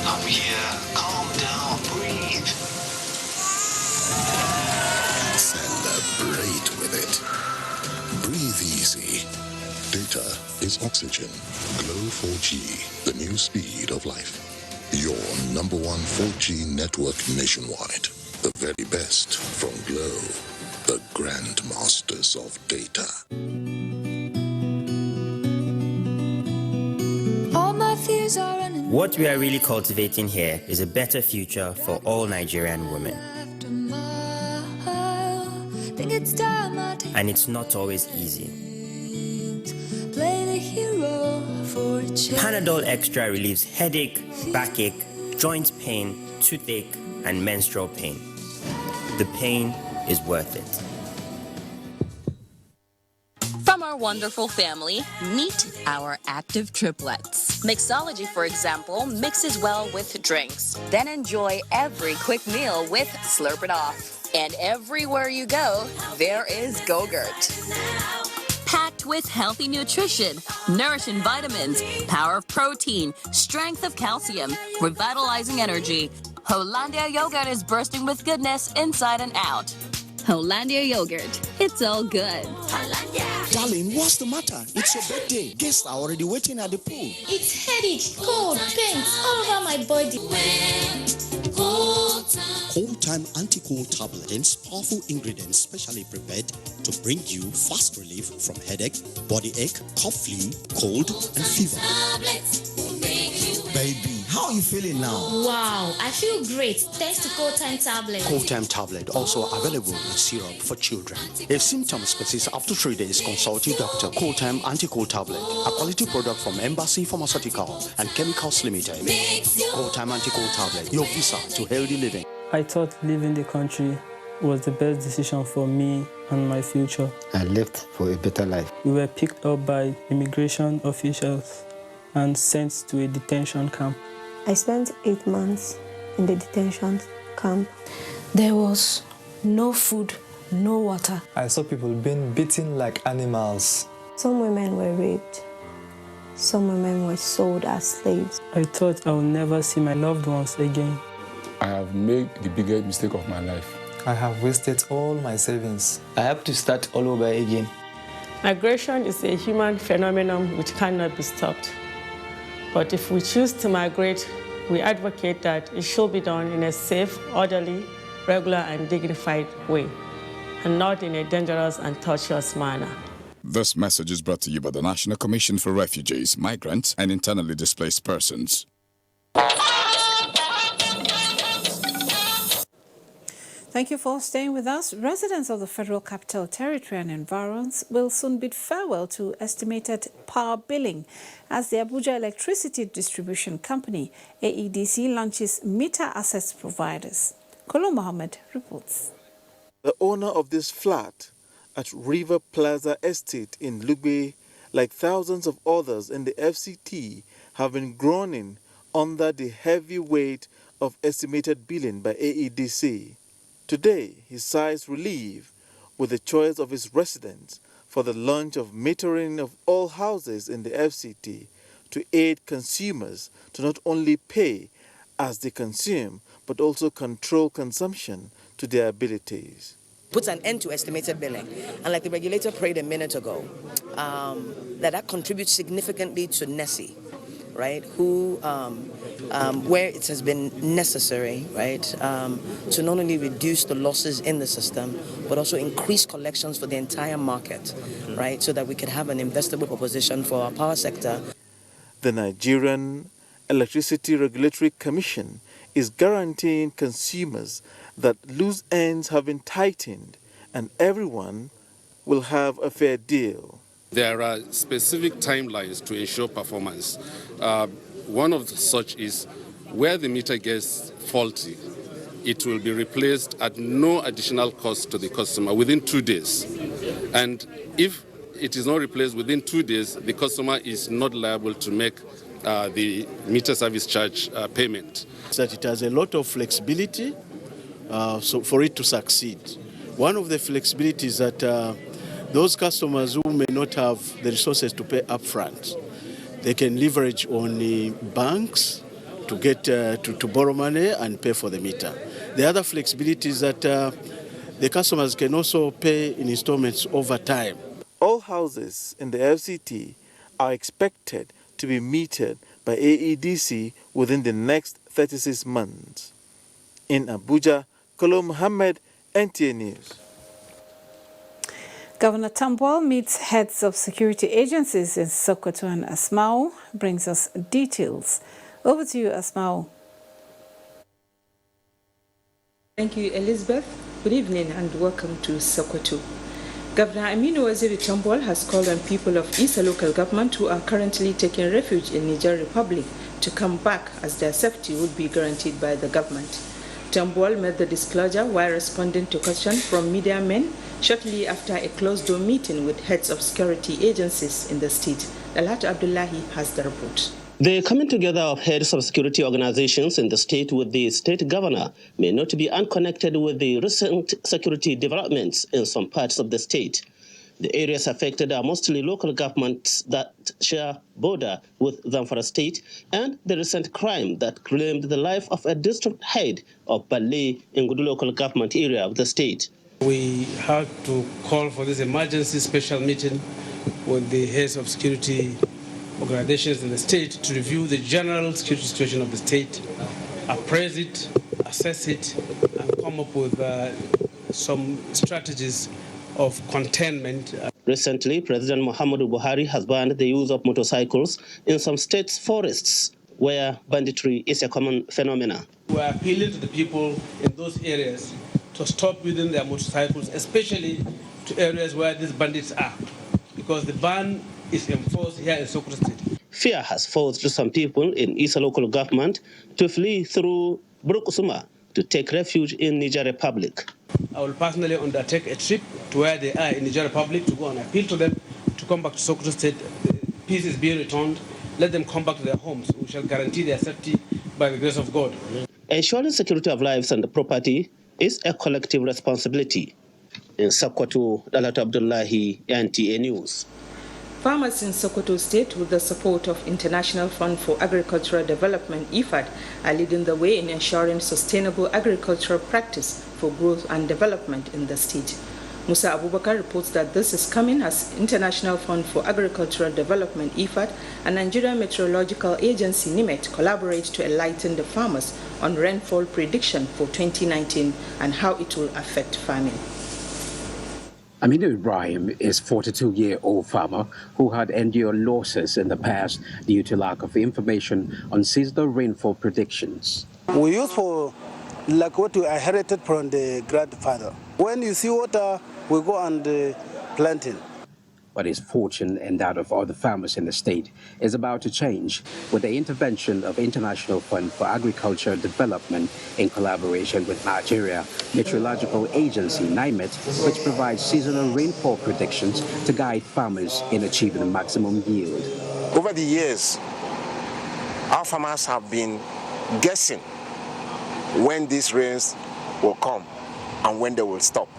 S20: I'm here. Calm down. Breathe.
S17: Celebrate with it. Breathe easy. Data is oxygen. Glow 4G, the new speed of life. Your #1 4G network nationwide. The very best from Glow, the grandmasters of data.
S21: All my fears are running. What we are really cultivating here is a better future for all Nigerian women. And it's not always easy. Panadol Extra relieves headache, backache, joint pain, toothache, and menstrual pain. The pain is worth it.
S22: From our wonderful family, meet our active triplets. Mixology, for example, mixes well with drinks. Then enjoy every quick meal with Slurp It Off. And everywhere you go, there is Go-Gurt. Packed with healthy nutrition, nourishing vitamins, power of protein, strength of calcium, revitalizing energy. Hollandia yogurt is bursting with goodness inside and out. Hollandia yogurt, it's all good.
S23: Darling, what's the matter? It's your birthday. Guests are already waiting at the pool.
S24: It's headache, cold, pains all over my body.
S23: Cold Time Anti-Cold Tablet contains powerful ingredients specially prepared to bring you fast relief from headache, body ache, cough, flu, cold, and fever. Baby, how are you feeling now?
S24: Wow, I feel great thanks to Cold Time Tablet.
S23: Cold Time Tablet also available in syrup for children. If symptoms persist after 3 days, consult your doctor. Cold Time Anti-Cold Tablet, a quality product from Embassy Pharmaceutical and Chemicals Limited. Cold Time Anti-Cold Tablet, your visa to healthy living.
S25: I thought leaving the country was the best decision for me and my future.
S26: I left for a better life.
S25: We were picked up by immigration officials and sent to a detention camp.
S27: I spent 8 months in the detention camp.
S28: There was no food, no water.
S29: I saw people being beaten like animals.
S27: Some women were raped. Some women were sold as slaves.
S25: I thought I would never see my loved ones again.
S30: I have made the biggest mistake of my life.
S29: I have wasted all my savings.
S31: I have to start all over again.
S32: Migration is a human phenomenon which cannot be stopped. But if we choose to migrate, we advocate that it should be done in a safe, orderly, regular, and dignified way, and not in a dangerous and tortuous manner.
S33: This message is brought to you by the National Commission for Refugees, Migrants, and Internally Displaced Persons.
S10: Thank you for staying with us. Residents of the Federal Capital Territory and environs will soon bid farewell to estimated power billing as the Abuja Electricity Distribution Company, AEDC, launches meter access providers. Kolo Mohammed reports.
S34: The owner of this flat at River Plaza Estate in Lugbe, like thousands of others in the FCT, have been groaning under the heavy weight of estimated billing by AEDC. Today, he sighs relief with the choice of his residents for the launch of metering of all houses in the FCT to aid consumers to not only pay as they consume, but also control consumption to their abilities.
S35: Puts an end to estimated billing. And like the regulator prayed a minute ago, that contributes significantly to NESI, right, who, where it has been necessary, right, to not only reduce the losses in the system, but also increase collections for the entire market, right, so that we can have an investable proposition for our power sector.
S34: The Nigerian Electricity Regulatory Commission is guaranteeing consumers that loose ends have been tightened and everyone will have a fair deal.
S36: There are specific timelines to ensure performance. One of such is where the meter gets faulty, it will be replaced at no additional cost to the customer within 2 days. And if it is not replaced within 2 days, the customer is not liable to make the meter service charge payment.
S37: That it has a lot of flexibility so for it to succeed. One of the flexibilities that those customers who may not have the resources to pay upfront, they can leverage on the banks to get to borrow money and pay for the meter. The other flexibility is that the customers can also pay in installments over time.
S34: All houses in the FCT are expected to be metered by AEDC within the next 36 months. In Abuja, Kolo Muhammad, NTA News.
S10: Governor Tambwal meets heads of security agencies in Sokoto and Asmau, brings us details. Over to you, Asmau.
S1: Thank you, Elizabeth. Good evening and welcome to Sokoto. Governor Aminu Waziri Tambwal has called on people of Isa local government who are currently taking refuge in Niger Republic to come back, as their safety would be guaranteed by the government. Tambwal made the disclosure while responding to questions from media men shortly after a closed-door meeting with heads of security agencies in the state. Alat Abdullahi has the report.
S2: The coming together of heads of security organizations in the state with the state governor may not be unconnected with the recent security developments in some parts of the state. The areas affected are mostly local governments that share border with Zamfara state and the recent crime that claimed the life of a district head of Balle in Gudu local government area of the state.
S3: We had to call for this emergency special meeting with the heads of security organizations in the state to review the general security situation of the state, appraise it, assess it, and come up with some strategies of containment.
S2: Recently, President Muhammadu Buhari has banned the use of motorcycles in some states' forests, where banditry is a common phenomenon.
S3: We are appealing to the people in those areas to stop using their motorcycles, especially to areas where these bandits are, because the ban is enforced here in Sokoto State.
S2: Fear has forced some people in Isa local government to flee through Brukusuma to take refuge in Niger Republic.
S3: I will personally undertake a trip to where they are in Niger Republic to go and appeal to them to come back to Sokoto State. Peace is being returned. Let them come back to their homes. We shall guarantee their safety by the grace of God.
S2: Ensuring security of lives and property is a collective responsibility. In Sokoto, Dalat Abdullahi, NTA News.
S1: Farmers in Sokoto State, with the support of International Fund for Agricultural Development, IFAD, are leading the way in ensuring sustainable agricultural practice for growth and development in the state. Musa Abubakar reports that this is coming as International Fund for Agricultural Development, IFAD, and Nigerian Meteorological Agency, NIMET, collaborate to enlighten the farmers on rainfall prediction for 2019 and how it will affect farming.
S4: Aminu Ibrahim is a 42-year-old farmer who had endured losses in the past due to lack of information on seasonal rainfall predictions.
S5: We use for like what we inherited from the grandfather. When you see water, we go and plant it.
S4: But his fortune and that of other farmers in the state is about to change with the intervention of International Fund for Agriculture Development in collaboration with Nigeria Meteorological Agency, NIMET, which provides seasonal rainfall predictions to guide farmers in achieving the maximum yield.
S6: Over the years, our farmers have been guessing when these rains will come and when they will stop.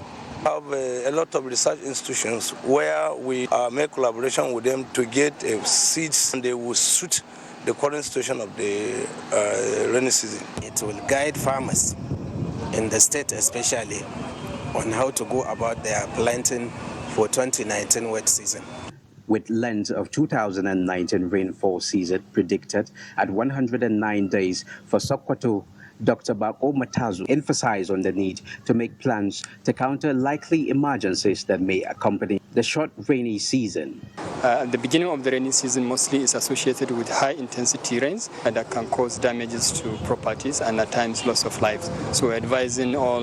S5: We have a lot of research institutions where we make collaboration with them to get seeds, and they will suit the current situation of the rainy season.
S7: It will guide farmers in the state especially on how to go about their planting for 2019 wet season.
S4: With length of 2019 rainfall season predicted at 109 days for Sokoto, Dr. Bako Matazu emphasized on the need to make plans to counter likely emergencies that may accompany the short rainy season.
S8: The beginning of the rainy season mostly is associated with high-intensity rains that can cause damages to properties and at times loss of lives. So we're advising all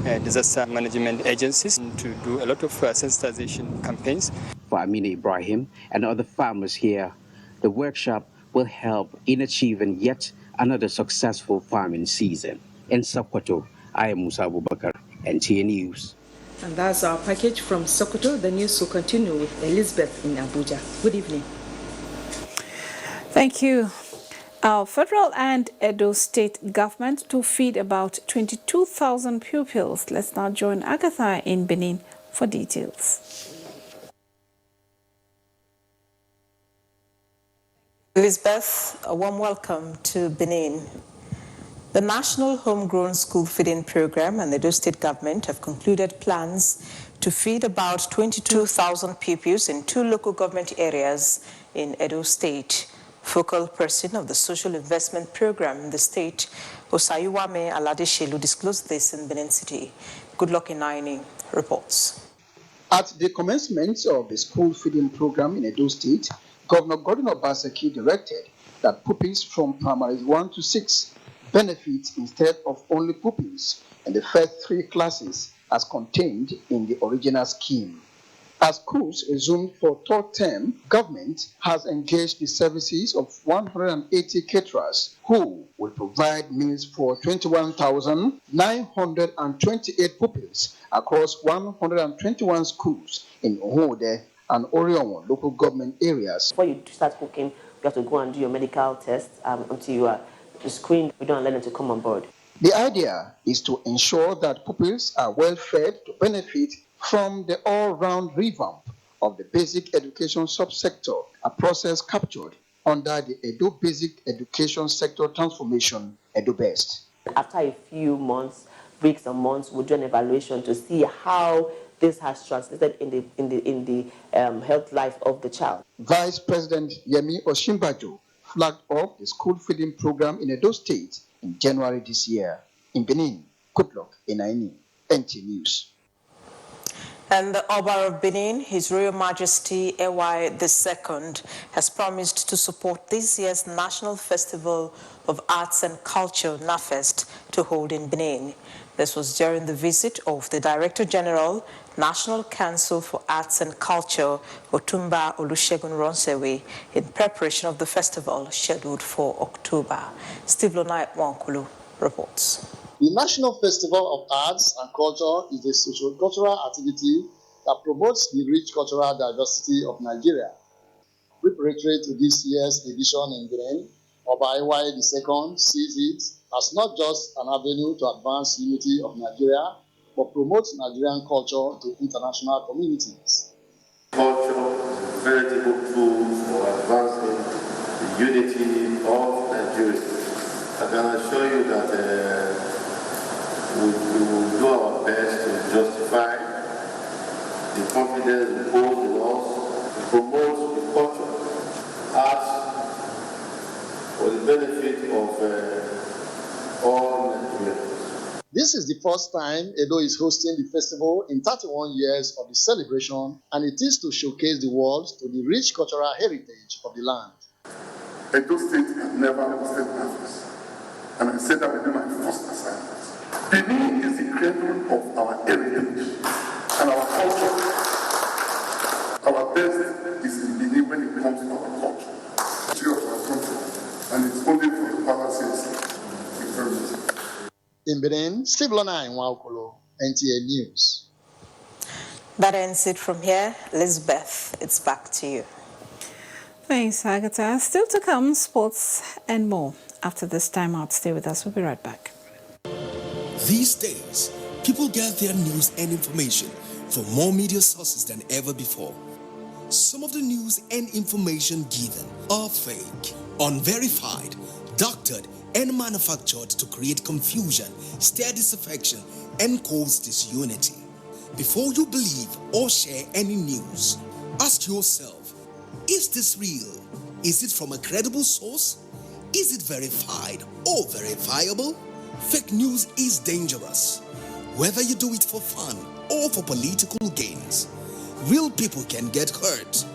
S8: disaster management agencies to do a lot of sensitization campaigns.
S4: For Aminu Ibrahim and other farmers here, the workshop will help in achieving yet another successful farming season. In Sokoto, I am Musa Abubakar, NTA News.
S1: And that's our package from Sokoto. The news will continue with Elizabeth in Abuja. Good evening.
S10: Thank you. Our federal and Edo state government to feed about 22,000 pupils. Let's now join Agatha in Benin for details.
S9: Elizabeth, a warm welcome to Benin. The National Homegrown School Feeding Program and the Edo State government have concluded plans to feed about 22,000 pupils in 2 local government areas in Edo State. Focal person of the Social Investment Program in the state, Osayuwame Aladeshelu, disclosed this in Benin City. Good luck in Naini reports.
S11: At the commencement of the school feeding program in Edo State, Governor Gordon Obaseki directed that pupils from primary 1 to 6 benefit instead of only pupils in the first 3 classes as contained in the original scheme. As schools resumed for third term, government has engaged the services of 180 caterers who will provide meals for 21,928 pupils across 121 schools in Ohode and Orion local government areas.
S12: Before you start cooking, you have to go and do your medical test until you are screened. We don't allow them to come on board.
S11: The idea is to ensure that pupils are well fed to benefit from the all-round revamp of the basic education subsector, a process captured under the Edo Basic Education Sector Transformation, Edo Best.
S12: After a few months, weeks and months, we'll do an evaluation to see how this has translated in the health life of the child.
S11: Vice President Yemi Oshimbajo flagged off the school feeding program in Edo State in January this year. In Benin, Goodluck Enaini, NTA News.
S9: And the Oba of Benin, His Royal Majesty Ewa II, has promised to support this year's National Festival of Arts and Culture, NAFEST, to hold in Benin. This was during the visit of the Director General, National Council for Arts and Culture, Otumba Olusegun Ronsewe, in preparation of the festival scheduled for October. Steve Lonai Wankulu reports.
S13: The National Festival of Arts and Culture is a socio-cultural activity that promotes the rich cultural diversity of Nigeria. Preparatory to this year's edition in Benin, Oba Ewa II sees it as not just an avenue to advance unity of Nigeria, but promote Nigerian culture to international communities.
S14: Culture is a veritable tool for advancing the unity of Nigeria. I can assure you that we will do our best to justify the confidence imposed in us to promote the culture, arts, for the benefit of all Nigerians.
S13: This is the first time Edo is hosting the festival in 31 years of the celebration, and it is to showcase the world to the rich cultural heritage of the land.
S14: Edo State has never hosted NAFEST, and I said that within my first assignment. Benin is the cradle of our heritage and our culture. Our best is in Benin when it comes to our culture. It's of our country, and it's only for the palaces.
S13: In Benin, Steve Lonai Wankulu, NTA News.
S9: That ends it from here. Elizabeth, it's back to you.
S10: Thanks, Agatha. Still to come, sports and more. After this time out, stay with us. We'll be right back.
S15: These days, people get their news and information from more media sources than ever before. Some of the news and information given are fake, unverified, doctored, and manufactured to create confusion, stir disaffection, and cause disunity. Before you believe or share any news, ask yourself, is this real? Is it from a credible source? Is it verified or verifiable? Fake news is dangerous. Whether you do it for fun or for political gains, real people can get hurt.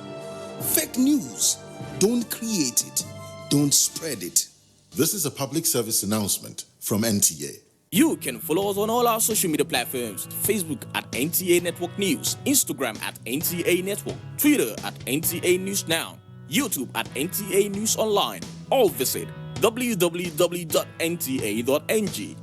S15: Fake news, don't create it, don't spread it.
S16: This is a public service announcement from NTA.
S17: You can follow us on all our social media platforms: Facebook at NTA Network News, Instagram at NTA Network, Twitter at NTA News Now, YouTube at NTA News Online. Or visit www.nta.ng.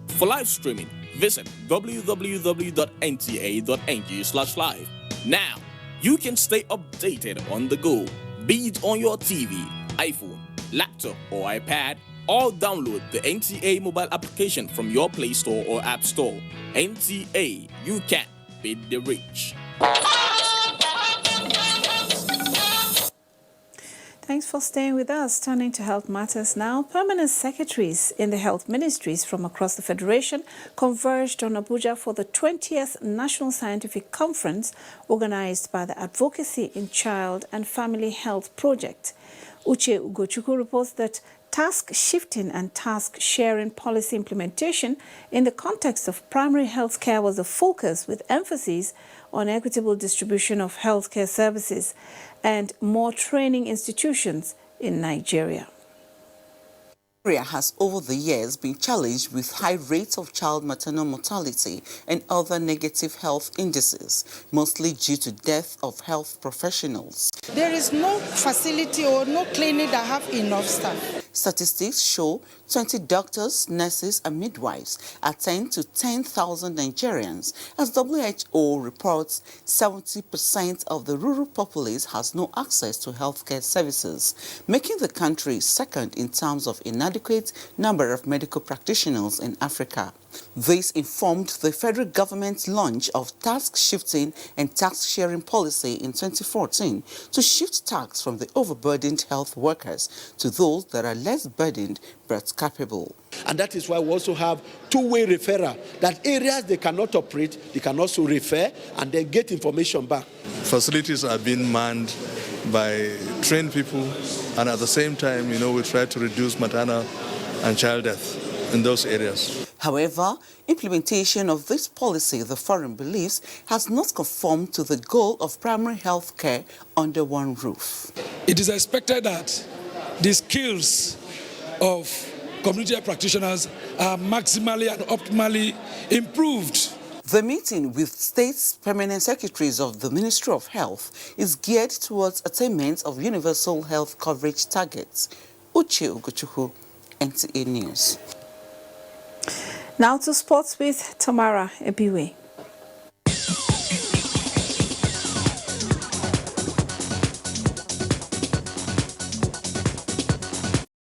S17: For live streaming, visit www.nta.ng/live. Now, you can stay updated on the go, be it on your TV, iPhone, laptop, or iPad, or download the NTA mobile application from your Play Store or App Store. NTA, you can beat the rich.
S10: Thanks for staying with us. Turning to health matters now. Permanent secretaries in the health ministries from across the Federation converged on Abuja for the 20th National Scientific Conference organized by the Advocacy in Child and Family Health Project. Uche Ugochukwu reports that task shifting and task sharing policy implementation in the context of primary health care was the focus, with emphasis on equitable distribution of healthcare services and more training institutions in Nigeria.
S18: Nigeria has over the years been challenged with high rates of child maternal mortality and other negative health indices, mostly due to death of health professionals.
S19: There is no facility or no clinic that have enough staff.
S18: Statistics show 20 doctors, nurses and midwives attend to 10,000 Nigerians. As WHO reports, 70% of the rural populace has no access to healthcare services, making the country second in terms of inadequate number of medical practitioners in Africa. This informed the federal government's launch of task shifting and task sharing policy in 2014 to shift tasks from the overburdened health workers to those that are less burdened but capable.
S20: And that is why we also have two-way referral, that areas they cannot operate, they can also refer and then get information back.
S21: Facilities are being manned by trained people, and at the same time, we try to reduce maternal and child death in those areas.
S18: However, implementation of this policy, the forum believes, has not conformed to the goal of primary health care under one roof.
S22: It is expected that the skills of community health practitioners are maximally and optimally improved.
S18: The meeting with states permanent secretaries of the Ministry of Health is geared towards attainment of universal health coverage targets. Uche Ugochukwu, NTA News.
S10: Now to sports with Tamara Ebiwe.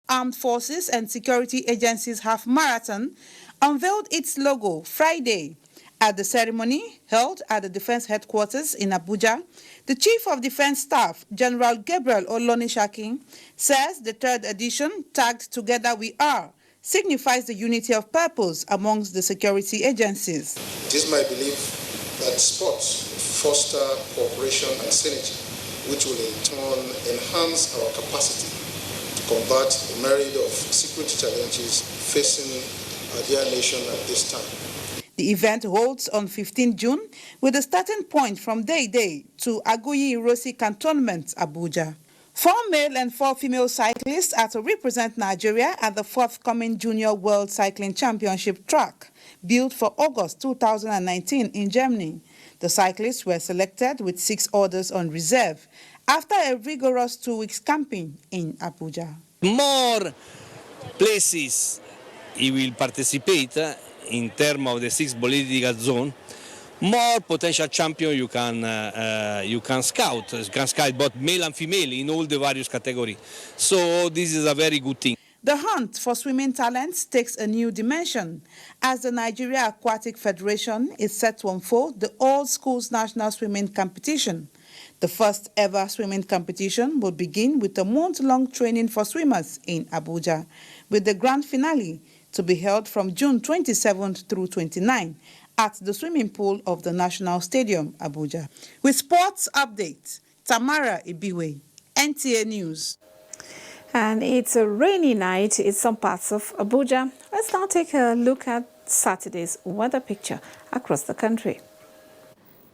S23: Armed forces and security agencies have marathon unveiled its logo Friday. At the ceremony held at the Defense Headquarters in Abuja, the Chief of Defense Staff, General Gabriel Olonishakin, says the third edition, tagged Together We Are, signifies the unity of purpose amongst the security agencies.
S24: It is my belief that sports foster cooperation and synergy, which will in turn enhance our capacity to combat the myriad of security challenges facing our dear nation at this time.
S23: The event holds on 15 June with a starting point from Day to Aguyi Irosi Cantonment, Abuja. 4 male and 4 female cyclists are to represent Nigeria at the forthcoming Junior World Cycling Championship track, built for August 2019 in Germany. The cyclists were selected with 6 others on reserve after a rigorous 2 weeks camping in Abuja.
S25: More places he will participate in terms of the 6 political zone, more potential champion you can scout. You can scout both male and female in all the various categories. So this is a very good thing.
S23: The hunt for swimming talents takes a new dimension as the Nigeria Aquatic Federation is set to unfold the All Schools National Swimming Competition. The first ever swimming competition will begin with a month-long training for swimmers in Abuja, with the grand finale to be held from June 27th through 29th at the swimming pool of the National Stadium, Abuja. With sports updates, Tamara Ibiwe, NTA News.
S10: And it's a rainy night in some parts of Abuja. Let's now take a look at Saturday's weather picture across the country.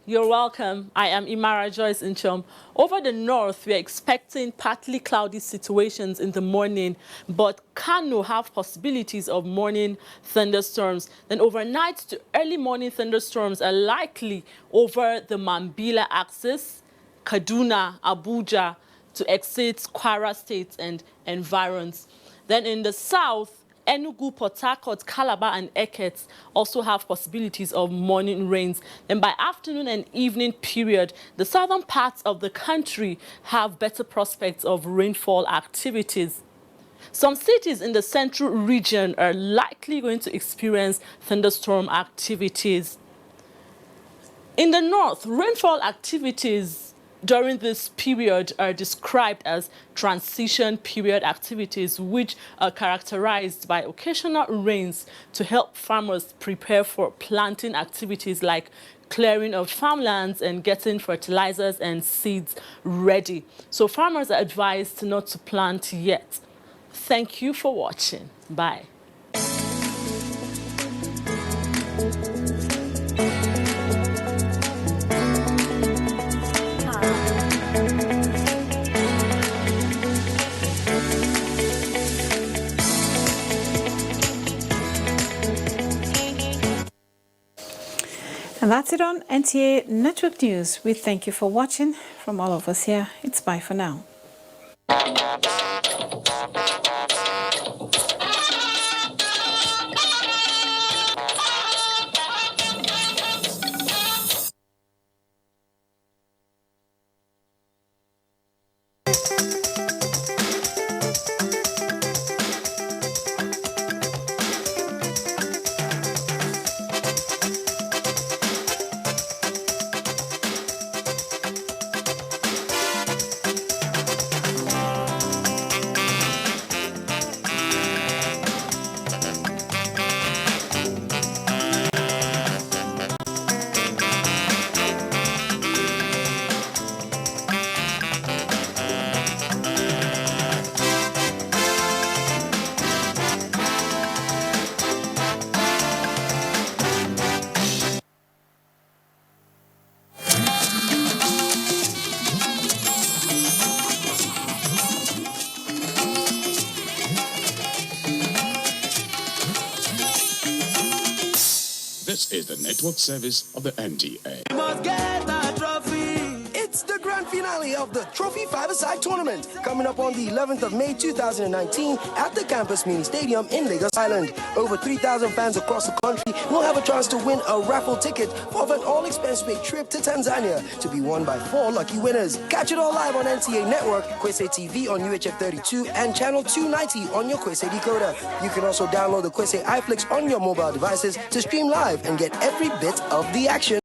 S34: You're welcome. I am Imara Joyce Inchom. Over the north, we are expecting partly cloudy situations in the morning, but Kano have possibilities of morning thunderstorms. Then overnight to early morning thunderstorms are likely over the Mambila axis, Kaduna, Abuja, to exit Kwara State and environs. Then in the south, Enugu, Port Harcourt, Calabar and Eket also have possibilities of morning rains. Then by afternoon and evening period, the southern parts of the country have better prospects of rainfall activities. Some cities in the central region are likely going to experience thunderstorm activities. In the north, rainfall activities
S2: during this period are described as transition period activities, which are characterized by occasional rains to help farmers prepare for planting activities like clearing of farmlands and getting fertilizers and seeds ready. So farmers are advised not to plant yet. Thank you for watching. Bye.
S10: And that's it on NTA Network News. We thank you for watching. From all of us here, it's bye for now.
S3: This is the network service of the NTA.
S5: We must get that trophy. It's the grand finale of the Trophy Five-a-Side Tournament coming up on the 11th of May 2019 at the Campus Mini Stadium in Lagos Island. Over 3,000 fans across the country will have a chance to win a raffle ticket for an all-expense-paid trip to Tanzania to be won by 4 lucky winners. Catch it all live on NTA Network, Kwese TV on UHF 32, and Channel 290 on your Kwese decoder. You can also download the Kwese iFlix on your mobile devices to stream live and get every bit of the action.